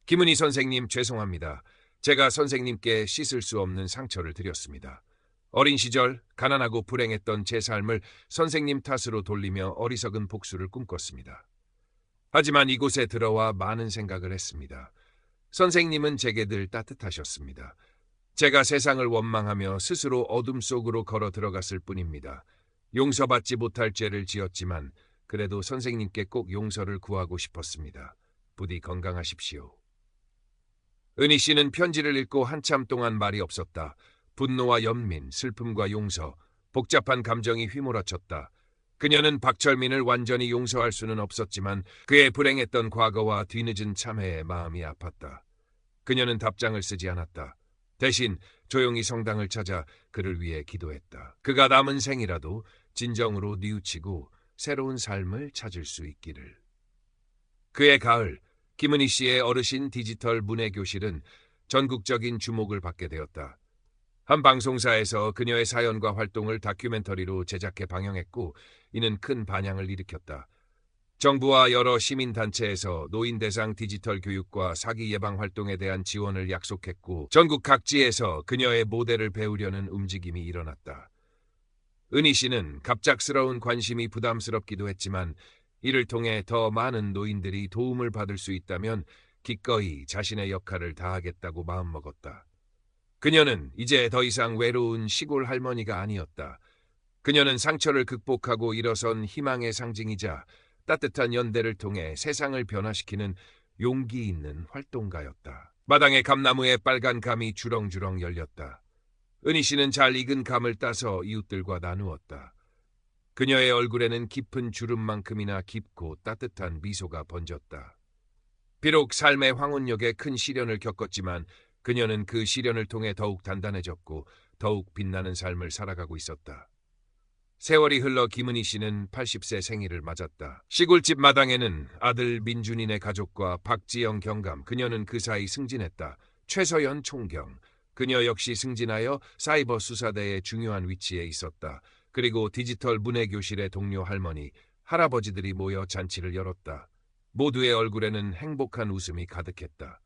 김은희 선생님, 죄송합니다. 제가 선생님께 씻을 수 없는 상처를 드렸습니다. 어린 시절 가난하고 불행했던 제 삶을 선생님 탓으로 돌리며 어리석은 복수를 꿈꿨습니다. 하지만 이곳에 들어와 많은 생각을 했습니다. 선생님은 제게 늘 따뜻하셨습니다. 제가 세상을 원망하며 스스로 어둠 속으로 걸어 들어갔을 뿐입니다. 용서받지 못할 죄를 지었지만 그래도 선생님께 꼭 용서를 구하고 싶었습니다. 부디 건강하십시오. 은희 씨는 편지를 읽고 한참 동안 말이 없었다. 분노와 연민, 슬픔과 용서, 복잡한 감정이 휘몰아쳤다. 그녀는 박철민을 완전히 용서할 수는 없었지만 그의 불행했던 과거와 뒤늦은 참회에 마음이 아팠다. 그녀는 답장을 쓰지 않았다. 대신 조용히 성당을 찾아 그를 위해 기도했다. 그가 남은 생이라도 진정으로 뉘우치고 새로운 삶을 찾을 수 있기를. 그의 가을, 김은희 씨의 어르신 디지털 문해교실은 전국적인 주목을 받게 되었다. 한 방송사에서 그녀의 사연과 활동을 다큐멘터리로 제작해 방영했고 이는 큰 반향을 일으켰다. 정부와 여러 시민단체에서 노인 대상 디지털 교육과 사기 예방 활동에 대한 지원을 약속했고 전국 각지에서 그녀의 모델을 배우려는 움직임이 일어났다. 은희 씨는 갑작스러운 관심이 부담스럽기도 했지만 이를 통해 더 많은 노인들이 도움을 받을 수 있다면 기꺼이 자신의 역할을 다하겠다고 마음먹었다. 그녀는 이제 더 이상 외로운 시골 할머니가 아니었다. 그녀는 상처를 극복하고 일어선 희망의 상징이자 따뜻한 연대를 통해 세상을 변화시키는 용기 있는 활동가였다. 마당의 감나무에 빨간 감이 주렁주렁 열렸다. 은희 씨는 잘 익은 감을 따서 이웃들과 나누었다. 그녀의 얼굴에는 깊은 주름만큼이나 깊고 따뜻한 미소가 번졌다. 비록 삶의 황혼역에 큰 시련을 겪었지만 그녀는 그 시련을 통해 더욱 단단해졌고 더욱 빛나는 삶을 살아가고 있었다. 세월이 흘러 김은희 씨는 80세 생일을 맞았다. 시골집 마당에는 아들 민준이네 가족과 박지영 경감, 그녀는 그 사이 승진했다. 최서연 총경, 그녀 역시 승진하여 사이버 수사대의 중요한 위치에 있었다. 그리고 디지털 문해교실의 동료 할머니, 할아버지들이 모여 잔치를 열었다. 모두의 얼굴에는 행복한 웃음이 가득했다.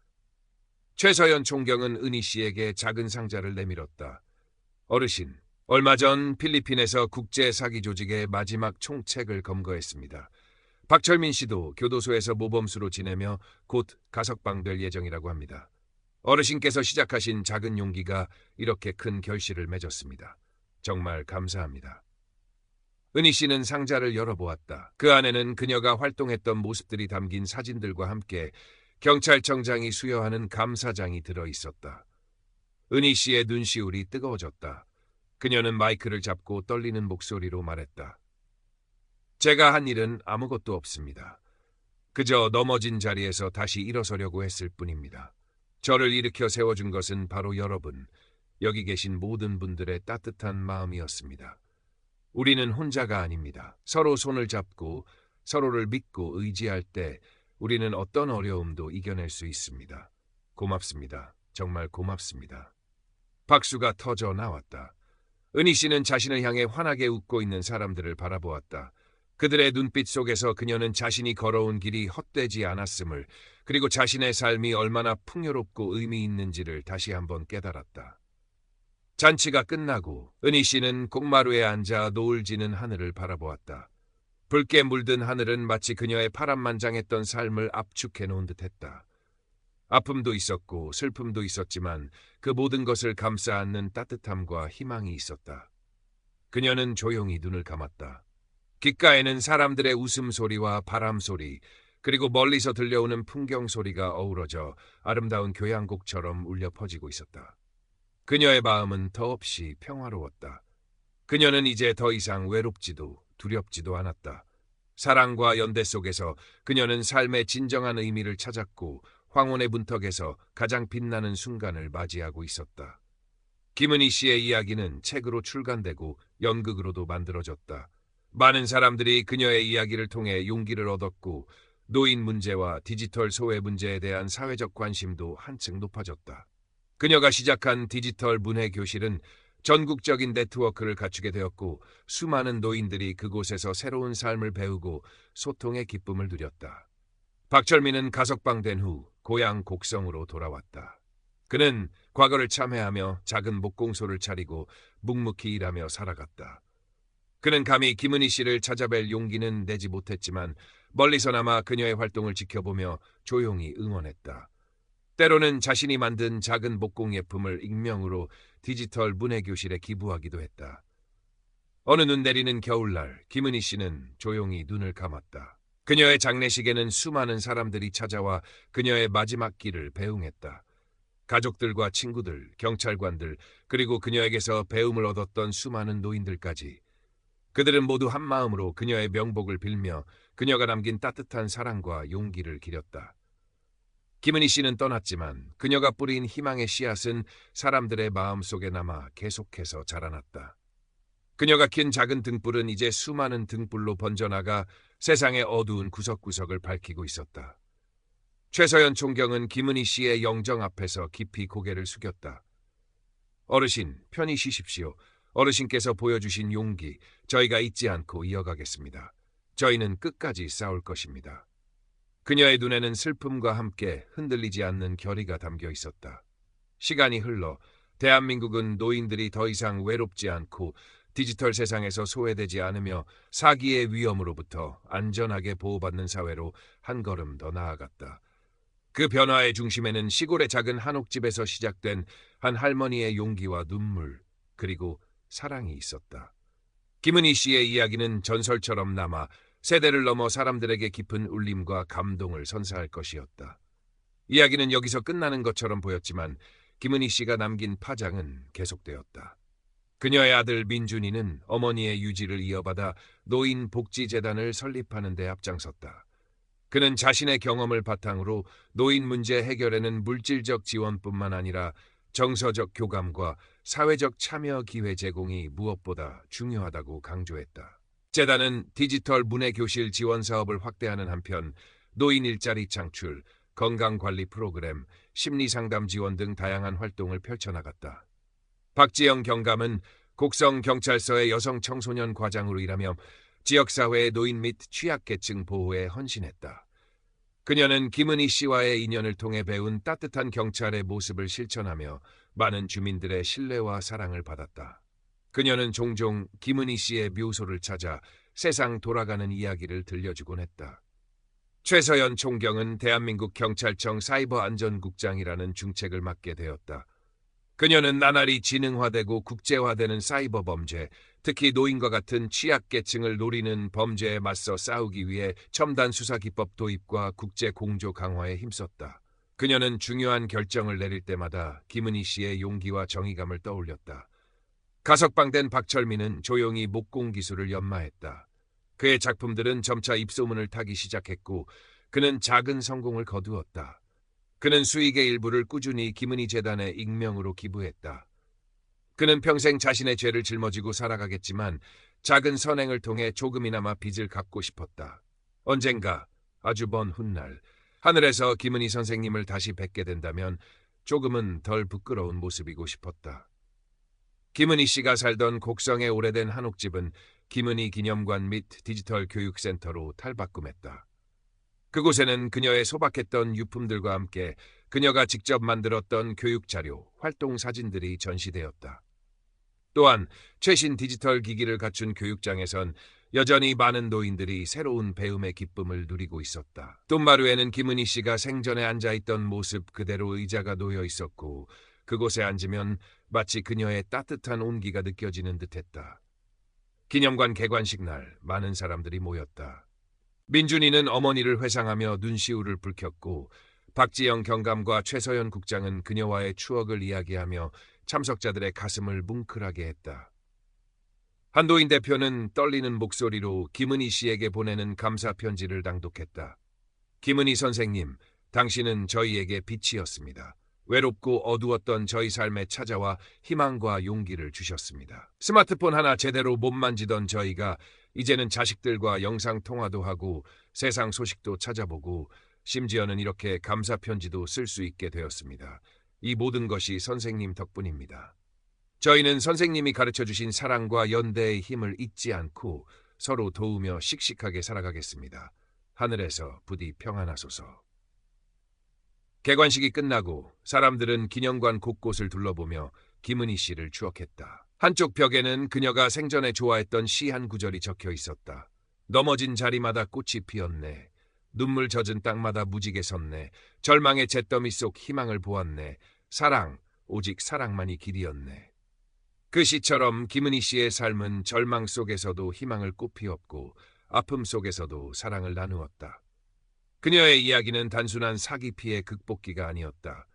최서연 총경은 은희 씨에게 작은 상자를 내밀었다. 어르신, 얼마 전 필리핀에서 국제 사기 조직의 마지막 총책을 검거했습니다. 박철민 씨도 교도소에서 모범수로 지내며 곧 가석방될 예정이라고 합니다. 어르신께서 시작하신 작은 용기가 이렇게 큰 결실을 맺었습니다. 정말 감사합니다. 은희 씨는 상자를 열어보았다. 그 안에는 그녀가 활동했던 모습들이 담긴 사진들과 함께 경찰청장이 수여하는 감사장이 들어있었다. 은희 씨의 눈시울이 뜨거워졌다. 그녀는 마이크를 잡고 떨리는 목소리로 말했다. 제가 한 일은 아무것도 없습니다. 그저 넘어진 자리에서 다시 일어서려고 했을 뿐입니다. 저를 일으켜 세워준 것은 바로 여러분, 여기 계신 모든 분들의 따뜻한 마음이었습니다. 우리는 혼자가 아닙니다. 서로 손을 잡고 서로를 믿고 의지할 때 우리는 어떤 어려움도 이겨낼 수 있습니다. 고맙습니다. 정말 고맙습니다. 박수가 터져 나왔다. 은희 씨는 자신을 향해 환하게 웃고 있는 사람들을 바라보았다. 그들의 눈빛 속에서 그녀는 자신이 걸어온 길이 헛되지 않았음을, 그리고 자신의 삶이 얼마나 풍요롭고 의미 있는지를 다시 한번 깨달았다. 잔치가 끝나고 은희 씨는 곡마루에 앉아 노을 지는 하늘을 바라보았다. 붉게 물든 하늘은 마치 그녀의 파란만장했던 삶을 압축해 놓은 듯했다. 아픔도 있었고 슬픔도 있었지만 그 모든 것을 감싸 안는 따뜻함과 희망이 있었다. 그녀는 조용히 눈을 감았다. 귓가에는 사람들의 웃음소리와 바람소리, 그리고 멀리서 들려오는 풍경소리가 어우러져 아름다운 교향곡처럼 울려 퍼지고 있었다. 그녀의 마음은 더없이 평화로웠다. 그녀는 이제 더 이상 외롭지도 두렵지도 않았다. 사랑과 연대 속에서 그녀는 삶의 진정한 의미를 찾았고 황혼의 문턱에서 가장 빛나는 순간을 맞이하고 있었다. 김은희 씨의 이야기는 책으로 출간되고 연극으로도 만들어졌다. 많은 사람들이 그녀의 이야기를 통해 용기를 얻었고 노인 문제와 디지털 소외 문제에 대한 사회적 관심도 한층 높아졌다. 그녀가 시작한 디지털 문해 교실은 전국적인 네트워크를 갖추게 되었고 수많은 노인들이 그곳에서 새로운 삶을 배우고 소통의 기쁨을 누렸다. 박철민은 가석방된 후 고향 곡성으로 돌아왔다. 그는 과거를 참회하며 작은 목공소를 차리고 묵묵히 일하며 살아갔다. 그는 감히 김은희 씨를 찾아뵐 용기는 내지 못했지만 멀리서나마 그녀의 활동을 지켜보며 조용히 응원했다. 때로는 자신이 만든 작은 목공 예품을 익명으로 디지털 문해교실에 기부하기도 했다. 어느 눈 내리는 겨울날, 김은희 씨는 조용히 눈을 감았다. 그녀의 장례식에는 수많은 사람들이 찾아와 그녀의 마지막 길을 배웅했다. 가족들과 친구들, 경찰관들, 그리고 그녀에게서 배움을 얻었던 수많은 노인들까지. 그들은 모두 한 마음으로 그녀의 명복을 빌며 그녀가 남긴 따뜻한 사랑과 용기를 기렸다. 김은희 씨는 떠났지만 그녀가 뿌린 희망의 씨앗은 사람들의 마음속에 남아 계속해서 자라났다. 그녀가 킨 작은 등불은 이제 수많은 등불로 번져나가 세상의 어두운 구석구석을 밝히고 있었다. 최서연 총경은 김은희 씨의 영정 앞에서 깊이 고개를 숙였다. 어르신, 편히 쉬십시오. 어르신께서 보여주신 용기, 저희가 잊지 않고 이어가겠습니다. 저희는 끝까지 싸울 것입니다. 그녀의 눈에는 슬픔과 함께 흔들리지 않는 결의가 담겨 있었다. 시간이 흘러 대한민국은 노인들이 더 이상 외롭지 않고 디지털 세상에서 소외되지 않으며 사기의 위험으로부터 안전하게 보호받는 사회로 한 걸음 더 나아갔다. 그 변화의 중심에는 시골의 작은 한옥집에서 시작된 한 할머니의 용기와 눈물, 그리고 사랑이 있었다. 김은희 씨의 이야기는 전설처럼 남아 세대를 넘어 사람들에게 깊은 울림과 감동을 선사할 것이었다. 이야기는 여기서 끝나는 것처럼 보였지만 김은희 씨가 남긴 파장은 계속되었다. 그녀의 아들 민준이는 어머니의 유지를 이어받아 노인복지재단을 설립하는 데 앞장섰다. 그는 자신의 경험을 바탕으로 노인 문제 해결에는 물질적 지원뿐만 아니라 정서적 교감과 사회적 참여 기회 제공이 무엇보다 중요하다고 강조했다. 재단은 디지털 문해교실 지원 사업을 확대하는 한편 노인 일자리 창출, 건강관리 프로그램, 심리상담 지원 등 다양한 활동을 펼쳐나갔다. 박지영 경감은 곡성경찰서의 여성 청소년 과장으로 일하며 지역사회의 노인 및 취약계층 보호에 헌신했다. 그녀는 김은희 씨와의 인연을 통해 배운 따뜻한 경찰의 모습을 실천하며 많은 주민들의 신뢰와 사랑을 받았다. 그녀는 종종 김은희 씨의 묘소를 찾아 세상 돌아가는 이야기를 들려주곤 했다. 최서연 총경은 대한민국 경찰청 사이버안전국장이라는 중책을 맡게 되었다. 그녀는 나날이 지능화되고 국제화되는 사이버 범죄, 특히 노인과 같은 취약계층을 노리는 범죄에 맞서 싸우기 위해 첨단 수사 기법 도입과 국제 공조 강화에 힘썼다. 그녀는 중요한 결정을 내릴 때마다 김은희 씨의 용기와 정의감을 떠올렸다. 가석방된 박철민은 조용히 목공 기술을 연마했다. 그의 작품들은 점차 입소문을 타기 시작했고 그는 작은 성공을 거두었다. 그는 수익의 일부를 꾸준히 김은희 재단에 익명으로 기부했다. 그는 평생 자신의 죄를 짊어지고 살아가겠지만 작은 선행을 통해 조금이나마 빚을 갚고 싶었다. 언젠가 아주 먼 훗날 하늘에서 김은희 선생님을 다시 뵙게 된다면 조금은 덜 부끄러운 모습이고 싶었다. 김은희 씨가 살던 곡성의 오래된 한옥집은 김은희 기념관 및 디지털 교육센터로 탈바꿈했다. 그곳에는 그녀의 소박했던 유품들과 함께 그녀가 직접 만들었던 교육자료, 활동 사진들이 전시되었다. 또한 최신 디지털 기기를 갖춘 교육장에선 여전히 많은 노인들이 새로운 배움의 기쁨을 누리고 있었다. 똠마루에는 김은희 씨가 생전에 앉아있던 모습 그대로 의자가 놓여 있었고 그곳에 앉으면 마치 그녀의 따뜻한 온기가 느껴지는 듯했다. 기념관 개관식 날 많은 사람들이 모였다. 민준이는 어머니를 회상하며 눈시울을 붉혔고 박지영 경감과 최서연 국장은 그녀와의 추억을 이야기하며 참석자들의 가슴을 뭉클하게 했다. 한도인 대표는 떨리는 목소리로 김은희 씨에게 보내는 감사 편지를 낭독했다. 김은희 선생님, 당신은 저희에게 빛이었습니다. 외롭고 어두웠던 저희 삶에 찾아와 희망과 용기를 주셨습니다. 스마트폰 하나 제대로 못 만지던 저희가 이제는 자식들과 영상통화도 하고 세상 소식도 찾아보고 심지어는 이렇게 감사편지도 쓸 수 있게 되었습니다. 이 모든 것이 선생님 덕분입니다. 저희는 선생님이 가르쳐주신 사랑과 연대의 힘을 잊지 않고 서로 도우며 씩씩하게 살아가겠습니다. 하늘에서 부디 평안하소서. 개관식이 끝나고 사람들은 기념관 곳곳을 둘러보며 김은희 씨를 추억했다. 한쪽 벽에는 그녀가 생전에 좋아했던 시 한 구절이 적혀 있었다. 넘어진 자리마다 꽃이 피었네. 눈물 젖은 땅마다 무지개 섰네. 절망의 잿더미 속 희망을 보았네. 사랑, 오직 사랑만이 길이었네. 그 시처럼 김은희 씨의 삶은 절망 속에서도 희망을 꽃피웠고 아픔 속에서도 사랑을 나누었다. 그녀의 이야기는 단순한 사기 피해 극복기가 아니었다.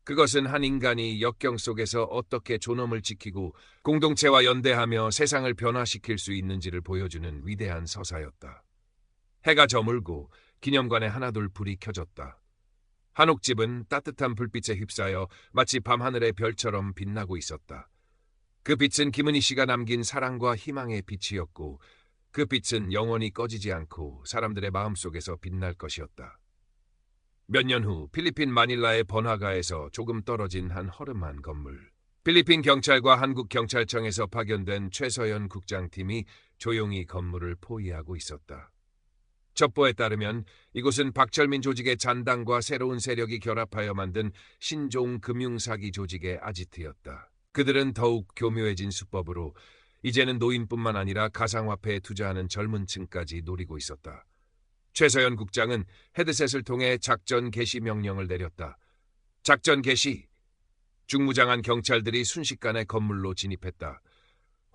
그것은 한 인간이 역경 속에서 어떻게 존엄을 지키고 공동체와 연대하며 세상을 변화시킬 수 있는지를 보여주는 위대한 서사였다. 해가 저물고 기념관에 하나둘 불이 켜졌다. 한옥집은 따뜻한 불빛에 휩싸여 마치 밤하늘의 별처럼 빛나고 있었다. 그 빛은 김은희 씨가 남긴 사랑과 희망의 빛이었고 그 빛은 영원히 꺼지지 않고 사람들의 마음속에서 빛날 것이었다. 몇 년 후 필리핀 마닐라의 번화가에서 조금 떨어진 한 허름한 건물. 필리핀 경찰과 한국 경찰청에서 파견된 최서연 국장팀이 조용히 건물을 포위하고 있었다. 첩보에 따르면 이곳은 박철민 조직의 잔당과 새로운 세력이 결합하여 만든 신종 금융사기 조직의 아지트였다. 그들은 더욱 교묘해진 수법으로 이제는 노인뿐만 아니라 가상화폐에 투자하는 젊은 층까지 노리고 있었다. 최서연 국장은 헤드셋을 통해 작전 개시 명령을 내렸다. 작전 개시! 중무장한 경찰들이 순식간에 건물로 진입했다.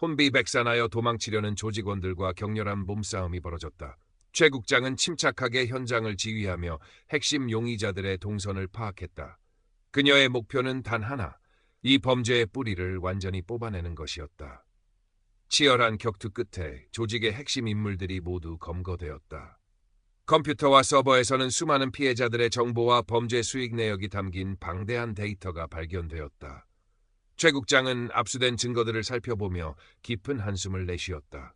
혼비백산하여 도망치려는 조직원들과 격렬한 몸싸움이 벌어졌다. 최 국장은 침착하게 현장을 지휘하며 핵심 용의자들의 동선을 파악했다. 그녀의 목표는 단 하나, 이 범죄의 뿌리를 완전히 뽑아내는 것이었다. 치열한 격투 끝에 조직의 핵심 인물들이 모두 검거되었다. 컴퓨터와 서버에서는 수많은 피해자들의 정보와 범죄 수익 내역이 담긴 방대한 데이터가 발견되었다. 최 국장은 압수된 증거들을 살펴보며 깊은 한숨을 내쉬었다.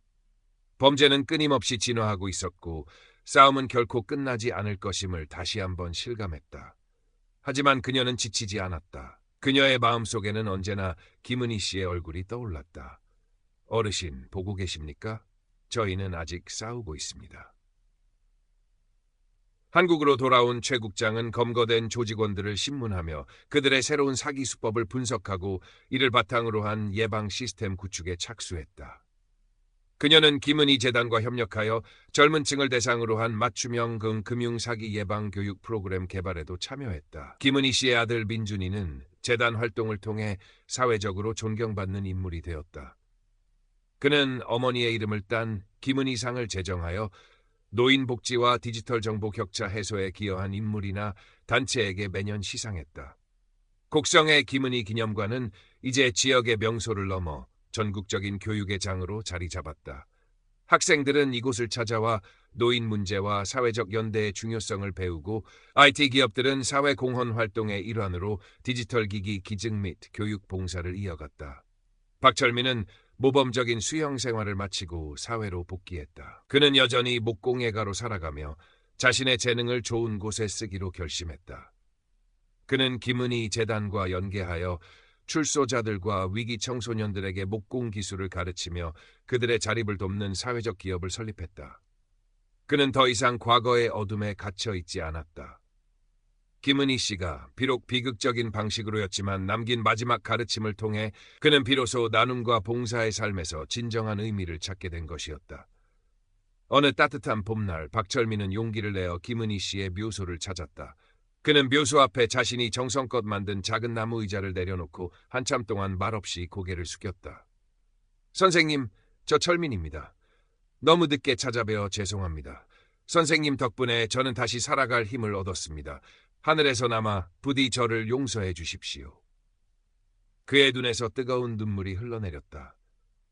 범죄는 끊임없이 진화하고 있었고 싸움은 결코 끝나지 않을 것임을 다시 한번 실감했다. 하지만 그녀는 지치지 않았다. 그녀의 마음속에는 언제나 김은희 씨의 얼굴이 떠올랐다. 어르신, 보고 계십니까? 저희는 아직 싸우고 있습니다. 한국으로 돌아온 최 국장은 검거된 조직원들을 신문하며 그들의 새로운 사기 수법을 분석하고 이를 바탕으로 한 예방 시스템 구축에 착수했다. 그녀는 김은희 재단과 협력하여 젊은 층을 대상으로 한 맞춤형 금융 사기 예방 교육 프로그램 개발에도 참여했다. 김은희 씨의 아들 민준이는 재단 활동을 통해 사회적으로 존경받는 인물이 되었다. 그는 어머니의 이름을 딴 김은희상을 제정하여 노인 복지와 디지털 정보 격차 해소에 기여한 인물이나 단체에게 매년 시상했다. 곡성의 김은희 기념관은 이제 지역의 명소를 넘어 전국적인 교육의 장으로 자리 잡았다. 학생들은 이곳을 찾아와 노인 문제와 사회적 연대의 중요성을 배우고 IT 기업들은 사회 공헌 활동의 일환으로 디지털 기기 기증 및 교육 봉사를 이어갔다. 박철민은 모범적인 수영 생활을 마치고 사회로 복귀했다. 그는 여전히 목공예가로 살아가며 자신의 재능을 좋은 곳에 쓰기로 결심했다. 그는 김은희 재단과 연계하여 출소자들과 위기 청소년들에게 목공 기술을 가르치며 그들의 자립을 돕는 사회적 기업을 설립했다. 그는 더 이상 과거의 어둠에 갇혀 있지 않았다. 김은희 씨가 비록 비극적인 방식으로였지만 남긴 마지막 가르침을 통해 그는 비로소 나눔과 봉사의 삶에서 진정한 의미를 찾게 된 것이었다. 어느 따뜻한 봄날 박철민은 용기를 내어 김은희 씨의 묘소를 찾았다. 그는 묘소 앞에 자신이 정성껏 만든 작은 나무 의자를 내려놓고 한참 동안 말없이 고개를 숙였다. 선생님, 저 철민입니다. 너무 늦게 찾아뵈어 죄송합니다. 선생님 덕분에 저는 다시 살아갈 힘을 얻었습니다. 하늘에서나마 부디 저를 용서해 주십시오. 그의 눈에서 뜨거운 눈물이 흘러내렸다.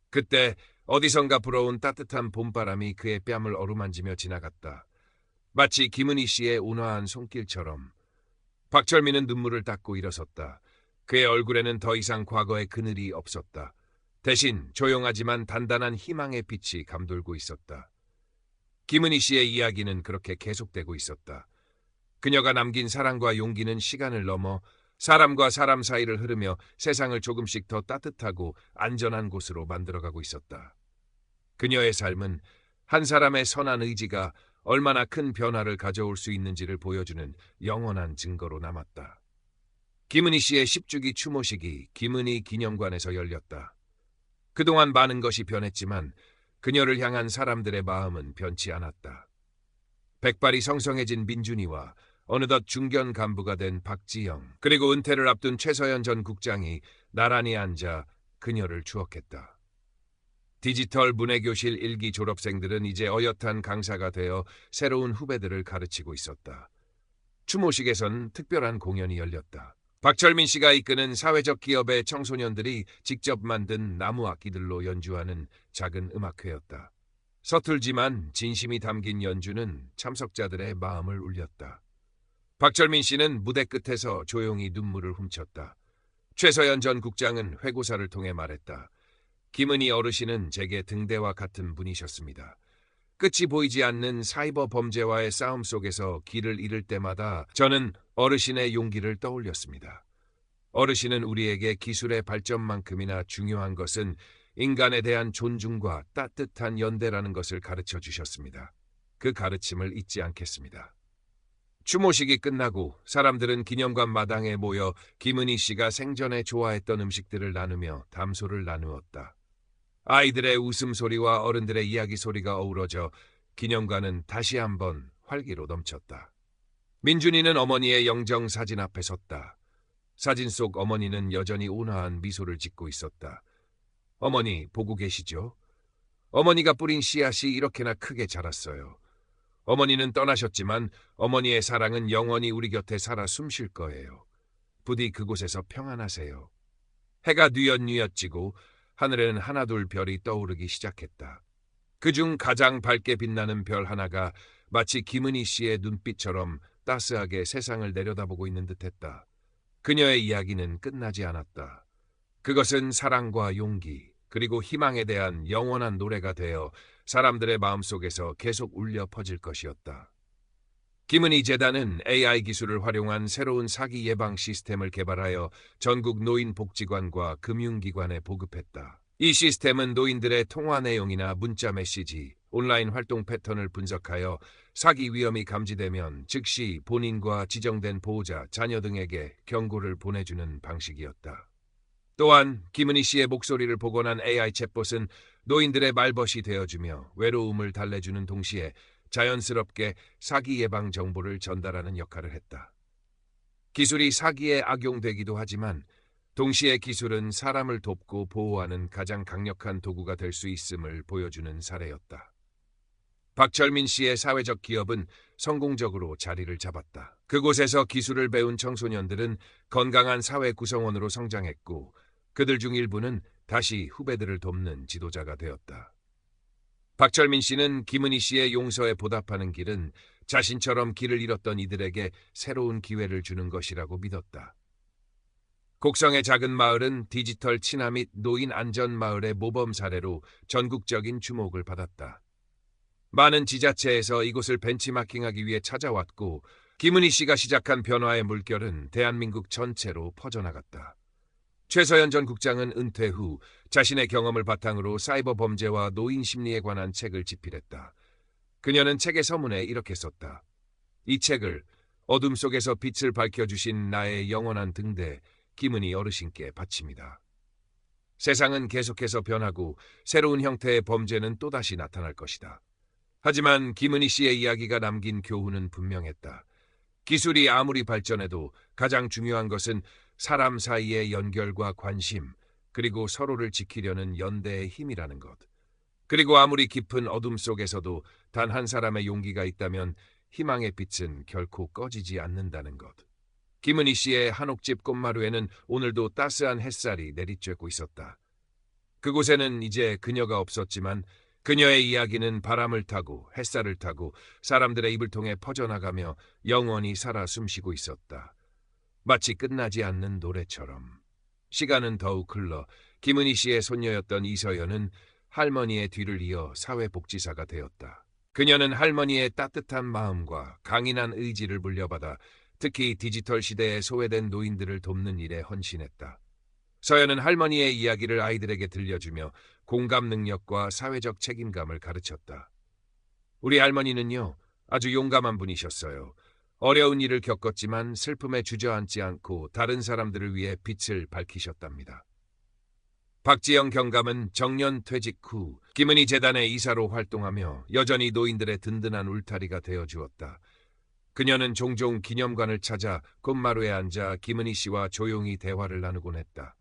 그때 어디선가 불어온 따뜻한 봄바람이 그의 뺨을 어루만지며 지나갔다. 마치 김은희 씨의 온화한 손길처럼. 박철민은 눈물을 닦고 일어섰다. 그의 얼굴에는 더 이상 과거의 그늘이 없었다. 대신 조용하지만 단단한 희망의 빛이 감돌고 있었다. 김은희 씨의 이야기는 그렇게 계속되고 있었다. 그녀가 남긴 사랑과 용기는 시간을 넘어 사람과 사람 사이를 흐르며 세상을 조금씩 더 따뜻하고 안전한 곳으로 만들어가고 있었다. 그녀의 삶은 한 사람의 선한 의지가 얼마나 큰 변화를 가져올 수 있는지를 보여주는 영원한 증거로 남았다. 김은희 씨의 10주기 추모식이 김은희 기념관에서 열렸다. 그동안 많은 것이 변했지만 그녀를 향한 사람들의 마음은 변치 않았다. 백발이 성성해진 민준이와 어느덧 중견 간부가 된 박지영, 그리고 은퇴를 앞둔 최서연 전 국장이 나란히 앉아 그녀를 추억했다. 디지털 문해교실 1기 졸업생들은 이제 어엿한 강사가 되어 새로운 후배들을 가르치고 있었다. 추모식에선 특별한 공연이 열렸다. 박철민 씨가 이끄는 사회적 기업의 청소년들이 직접 만든 나무 악기들로 연주하는 작은 음악회였다. 서툴지만 진심이 담긴 연주는 참석자들의 마음을 울렸다. 박철민 씨는 무대 끝에서 조용히 눈물을 훔쳤다. 최서연 전 국장은 회고사를 통해 말했다. 김은희 어르신은 제게 등대와 같은 분이셨습니다. 끝이 보이지 않는 사이버 범죄와의 싸움 속에서 길을 잃을 때마다 저는 어르신의 용기를 떠올렸습니다. 어르신은 우리에게 기술의 발전만큼이나 중요한 것은 인간에 대한 존중과 따뜻한 연대라는 것을 가르쳐 주셨습니다. 그 가르침을 잊지 않겠습니다. 추모식이 끝나고 사람들은 기념관 마당에 모여 김은희 씨가 생전에 좋아했던 음식들을 나누며 담소를 나누었다. 아이들의 웃음소리와 어른들의 이야기 소리가 어우러져 기념관은 다시 한번 활기로 넘쳤다. 민준이는 어머니의 영정 사진 앞에 섰다. 사진 속 어머니는 여전히 온화한 미소를 짓고 있었다. 어머니, 보고 계시죠? 어머니가 뿌린 씨앗이 이렇게나 크게 자랐어요. 어머니는 떠나셨지만 어머니의 사랑은 영원히 우리 곁에 살아 숨쉴 거예요. 부디 그곳에서 평안하세요. 해가 뉘엿뉘엿 지고 하늘에는 하나둘 별이 떠오르기 시작했다. 그중 가장 밝게 빛나는 별 하나가 마치 김은희 씨의 눈빛처럼 따스하게 세상을 내려다보고 있는 듯했다. 그녀의 이야기는 끝나지 않았다. 그것은 사랑과 용기, 그리고 희망에 대한 영원한 노래가 되어 사람들의 마음속에서 계속 울려 퍼질 것이었다. 김은희 재단은 AI 기술을 활용한 새로운 사기 예방 시스템을 개발하여 전국 노인복지관과 금융기관에 보급했다. 이 시스템은 노인들의 통화 내용이나 문자 메시지, 온라인 활동 패턴을 분석하여 사기 위험이 감지되면 즉시 본인과 지정된 보호자, 자녀 등에게 경고를 보내주는 방식이었다. 또한 김은희 씨의 목소리를 복원한 AI 챗봇은 노인들의 말벗이 되어주며 외로움을 달래주는 동시에 자연스럽게 사기 예방 정보를 전달하는 역할을 했다. 기술이 사기에 악용되기도 하지만 동시에 기술은 사람을 돕고 보호하는 가장 강력한 도구가 될 수 있음을 보여주는 사례였다. 박철민 씨의 사회적 기업은 성공적으로 자리를 잡았다. 그곳에서 기술을 배운 청소년들은 건강한 사회 구성원으로 성장했고 그들 중 일부는 다시 후배들을 돕는 지도자가 되었다. 박철민 씨는 김은희 씨의 용서에 보답하는 길은 자신처럼 길을 잃었던 이들에게 새로운 기회를 주는 것이라고 믿었다. 곡성의 작은 마을은 디지털 친화 및 노인 안전 마을의 모범 사례로 전국적인 주목을 받았다. 많은 지자체에서 이곳을 벤치마킹하기 위해 찾아왔고 김은희 씨가 시작한 변화의 물결은 대한민국 전체로 퍼져나갔다. 최서연 전 국장은 은퇴 후 자신의 경험을 바탕으로 사이버 범죄와 노인 심리에 관한 책을 집필했다. 그녀는 책의 서문에 이렇게 썼다. 이 책을 어둠 속에서 빛을 밝혀주신 나의 영원한 등대 김은희 어르신께 바칩니다. 세상은 계속해서 변하고 새로운 형태의 범죄는 또다시 나타날 것이다. 하지만 김은희 씨의 이야기가 남긴 교훈은 분명했다. 기술이 아무리 발전해도 가장 중요한 것은 사람 사이의 연결과 관심, 그리고 서로를 지키려는 연대의 힘이라는 것. 그리고 아무리 깊은 어둠 속에서도 단 한 사람의 용기가 있다면 희망의 빛은 결코 꺼지지 않는다는 것. 김은희 씨의 한옥집 꽃마루에는 오늘도 따스한 햇살이 내리쬐고 있었다. 그곳에는 이제 그녀가 없었지만 그녀의 이야기는 바람을 타고 햇살을 타고 사람들의 입을 통해 퍼져나가며 영원히 살아 숨쉬고 있었다. 마치 끝나지 않는 노래처럼. 시간은 더욱 흘러 김은희 씨의 손녀였던 이서연은 할머니의 뒤를 이어 사회복지사가 되었다. 그녀는 할머니의 따뜻한 마음과 강인한 의지를 물려받아 특히 디지털 시대에 소외된 노인들을 돕는 일에 헌신했다. 서연은 할머니의 이야기를 아이들에게 들려주며 공감 능력과 사회적 책임감을 가르쳤다. 우리 할머니는요, 아주 용감한 분이셨어요. 어려운 일을 겪었지만 슬픔에 주저앉지 않고 다른 사람들을 위해 빛을 밝히셨답니다. 박지영 경감은 정년 퇴직 후 김은희 재단의 이사로 활동하며 여전히 노인들의 든든한 울타리가 되어주었다. 그녀는 종종 기념관을 찾아 꽃마루에 앉아 김은희 씨와 조용히 대화를 나누곤 했다.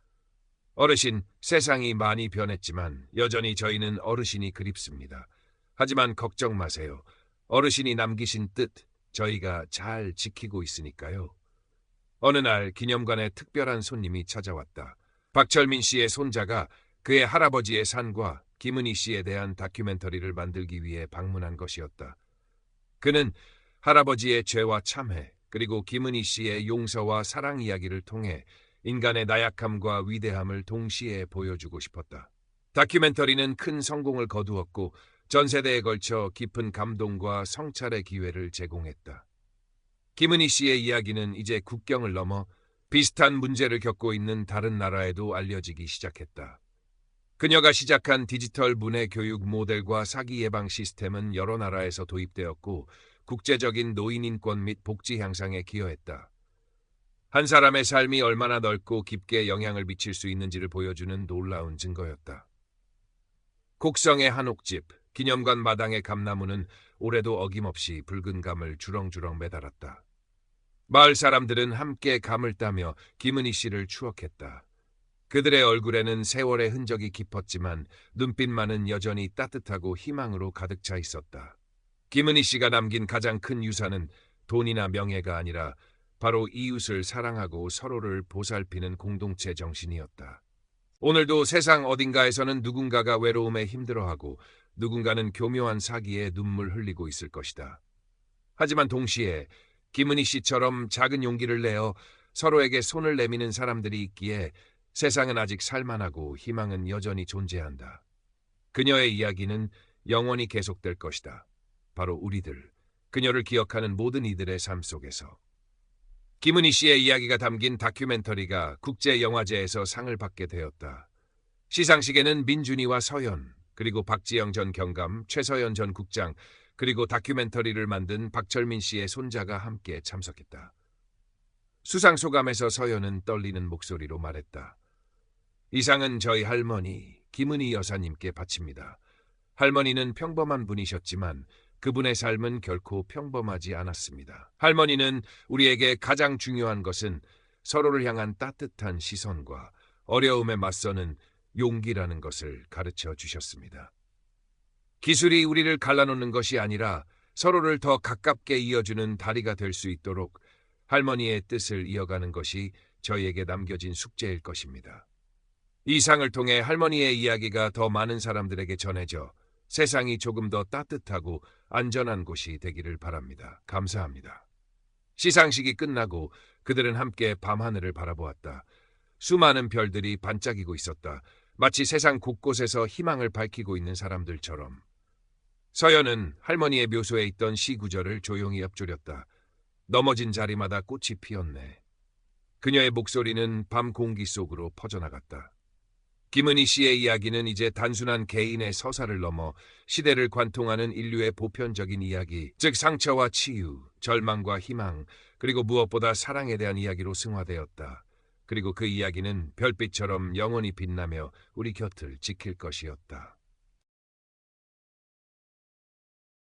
어르신, 세상이 많이 변했지만 여전히 저희는 어르신이 그립습니다. 하지만 걱정 마세요. 어르신이 남기신 뜻 저희가 잘 지키고 있으니까요. 어느 날 기념관에 특별한 손님이 찾아왔다. 박철민 씨의 손자가 그의 할아버지의 산과 김은희 씨에 대한 다큐멘터리를 만들기 위해 방문한 것이었다. 그는 할아버지의 죄와 참회, 그리고 김은희 씨의 용서와 사랑 이야기를 통해 인간의 나약함과 위대함을 동시에 보여주고 싶었다. 다큐멘터리는 큰 성공을 거두었고 전 세대에 걸쳐 깊은 감동과 성찰의 기회를 제공했다. 김은희 씨의 이야기는 이제 국경을 넘어 비슷한 문제를 겪고 있는 다른 나라에도 알려지기 시작했다. 그녀가 시작한 디지털 문해 교육 모델과 사기 예방 시스템은 여러 나라에서 도입되었고 국제적인 노인 인권 및 복지 향상에 기여했다. 한 사람의 삶이 얼마나 넓고 깊게 영향을 미칠 수 있는지를 보여주는 놀라운 증거였다. 곡성의 한옥집, 기념관 마당의 감나무는 올해도 어김없이 붉은 감을 주렁주렁 매달았다. 마을 사람들은 함께 감을 따며 김은희 씨를 추억했다. 그들의 얼굴에는 세월의 흔적이 깊었지만 눈빛만은 여전히 따뜻하고 희망으로 가득 차 있었다. 김은희 씨가 남긴 가장 큰 유산은 돈이나 명예가 아니라 바로 이웃을 사랑하고 서로를 보살피는 공동체 정신이었다. 오늘도 세상 어딘가에서는 누군가가 외로움에 힘들어하고 누군가는 교묘한 사기에 눈물 흘리고 있을 것이다. 하지만 동시에 김은희 씨처럼 작은 용기를 내어 서로에게 손을 내미는 사람들이 있기에 세상은 아직 살만하고 희망은 여전히 존재한다. 그녀의 이야기는 영원히 계속될 것이다. 바로 우리들, 그녀를 기억하는 모든 이들의 삶 속에서. 김은희 씨의 이야기가 담긴 다큐멘터리가 국제영화제에서 상을 받게 되었다. 시상식에는 민준이와 서연, 그리고 박지영 전 경감, 최서연 전 국장, 그리고 다큐멘터리를 만든 박철민 씨의 손자가 함께 참석했다. 수상 소감에서 서연은 떨리는 목소리로 말했다. 이 상은 저희 할머니 김은희 여사님께 바칩니다. 할머니는 평범한 분이셨지만 그분의 삶은 결코 평범하지 않았습니다. 할머니는 우리에게 가장 중요한 것은 서로를 향한 따뜻한 시선과 어려움에 맞서는 용기라는 것을 가르쳐 주셨습니다. 기술이 우리를 갈라놓는 것이 아니라 서로를 더 가깝게 이어주는 다리가 될 수 있도록 할머니의 뜻을 이어가는 것이 저희에게 남겨진 숙제일 것입니다. 이 상을 통해 할머니의 이야기가 더 많은 사람들에게 전해져 세상이 조금 더 따뜻하고 안전한 곳이 되기를 바랍니다. 감사합니다. 시상식이 끝나고 그들은 함께 밤하늘을 바라보았다. 수많은 별들이 반짝이고 있었다. 마치 세상 곳곳에서 희망을 밝히고 있는 사람들처럼. 서연은 할머니의 묘소에 있던 시 구절을 조용히 읊조렸다. 넘어진 자리마다 꽃이 피었네. 그녀의 목소리는 밤 공기 속으로 퍼져나갔다. 김은희 씨의 이야기는 이제 단순한 개인의 서사를 넘어 시대를 관통하는 인류의 보편적인 이야기, 즉 상처와 치유, 절망과 희망, 그리고 무엇보다 사랑에 대한 이야기로 승화되었다. 그리고 그 이야기는 별빛처럼 영원히 빛나며 우리 곁을 지킬 것이었다.